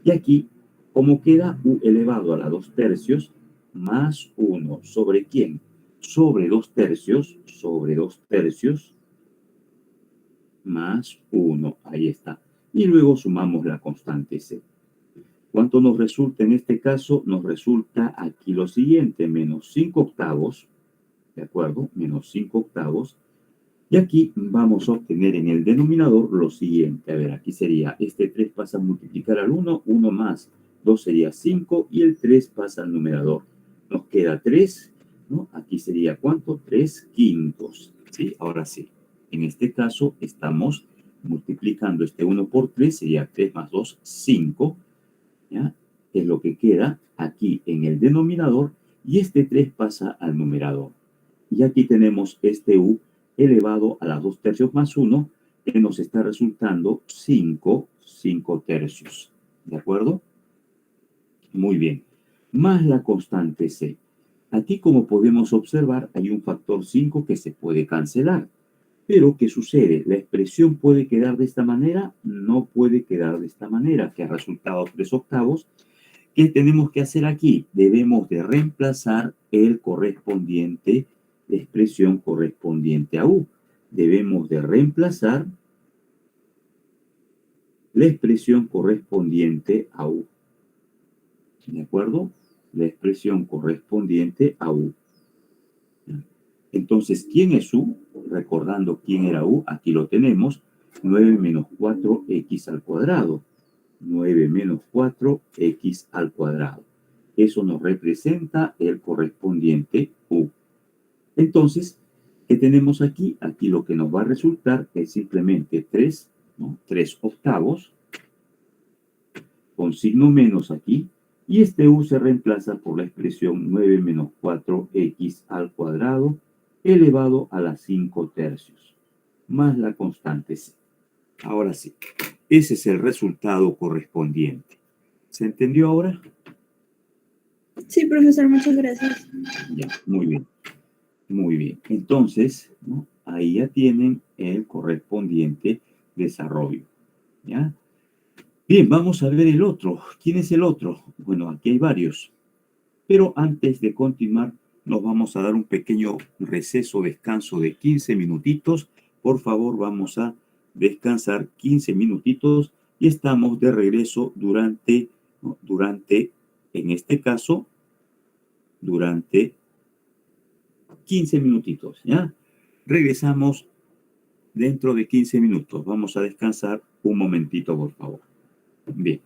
Speaker 1: Y aquí, como queda u elevado a la 2 tercios, más 1. ¿Sobre quién? Sobre 2 tercios, más 1. Ahí está. Y luego sumamos la constante c. ¿Cuánto nos resulta en este caso? Nos resulta aquí lo siguiente, menos 5 octavos, ¿de acuerdo? Menos 5 octavos. Y aquí vamos a obtener en el denominador lo siguiente. A ver, aquí sería, este 3 pasa a multiplicar al 1, 1 más 2 sería 5 y el 3 pasa al numerador. Nos queda 3, ¿no? Aquí sería ¿cuánto? 3 quintos, ¿sí? Ahora sí, en este caso estamos multiplicando este 1 por 3, sería 3 más 2, 5, ¿ya? Es lo que queda aquí en el denominador y este 3 pasa al numerador. Y aquí tenemos este u elevado a las 2 tercios más 1 que nos está resultando 5 tercios. ¿De acuerdo? Muy bien. Más la constante c. Aquí, como podemos observar, hay un factor 5 que se puede cancelar. Pero, ¿qué sucede? ¿La expresión puede quedar de esta manera? No puede quedar de esta manera, que ha resultado 3 octavos. ¿Qué tenemos que hacer aquí? Debemos de reemplazar el correspondiente, la expresión correspondiente a u. Debemos de reemplazar la expresión correspondiente a u. ¿De acuerdo? La expresión correspondiente a u. Entonces, ¿quién es u? Recordando quién era u, aquí lo tenemos, 9 menos 4x al cuadrado. 9 menos 4x al cuadrado. Eso nos representa el correspondiente u. Entonces, ¿qué tenemos aquí? Aquí lo que nos va a resultar es simplemente 3, ¿no? 3 octavos, con signo menos aquí, y este u se reemplaza por la expresión 9 menos 4x al cuadrado elevado a las 5 tercios, más la constante c. Ahora sí, ese es el resultado correspondiente. ¿Se entendió ahora?
Speaker 4: Sí, profesor, muchas gracias.
Speaker 1: Ya, muy bien. Muy bien. Entonces, ¿no? Ahí ya tienen el correspondiente desarrollo. ¿Ya? Bien, vamos a ver el otro. ¿Quién es el otro? Bueno, aquí hay varios. Pero antes de continuar, nos vamos a dar un pequeño receso, descanso de 15 minutitos. Por favor, vamos a descansar 15 minutitos y estamos de regreso durante, en este caso, durante 15 minutitos, ¿ya? Regresamos dentro de 15 minutos. Vamos a descansar un momentito, por favor. Bien.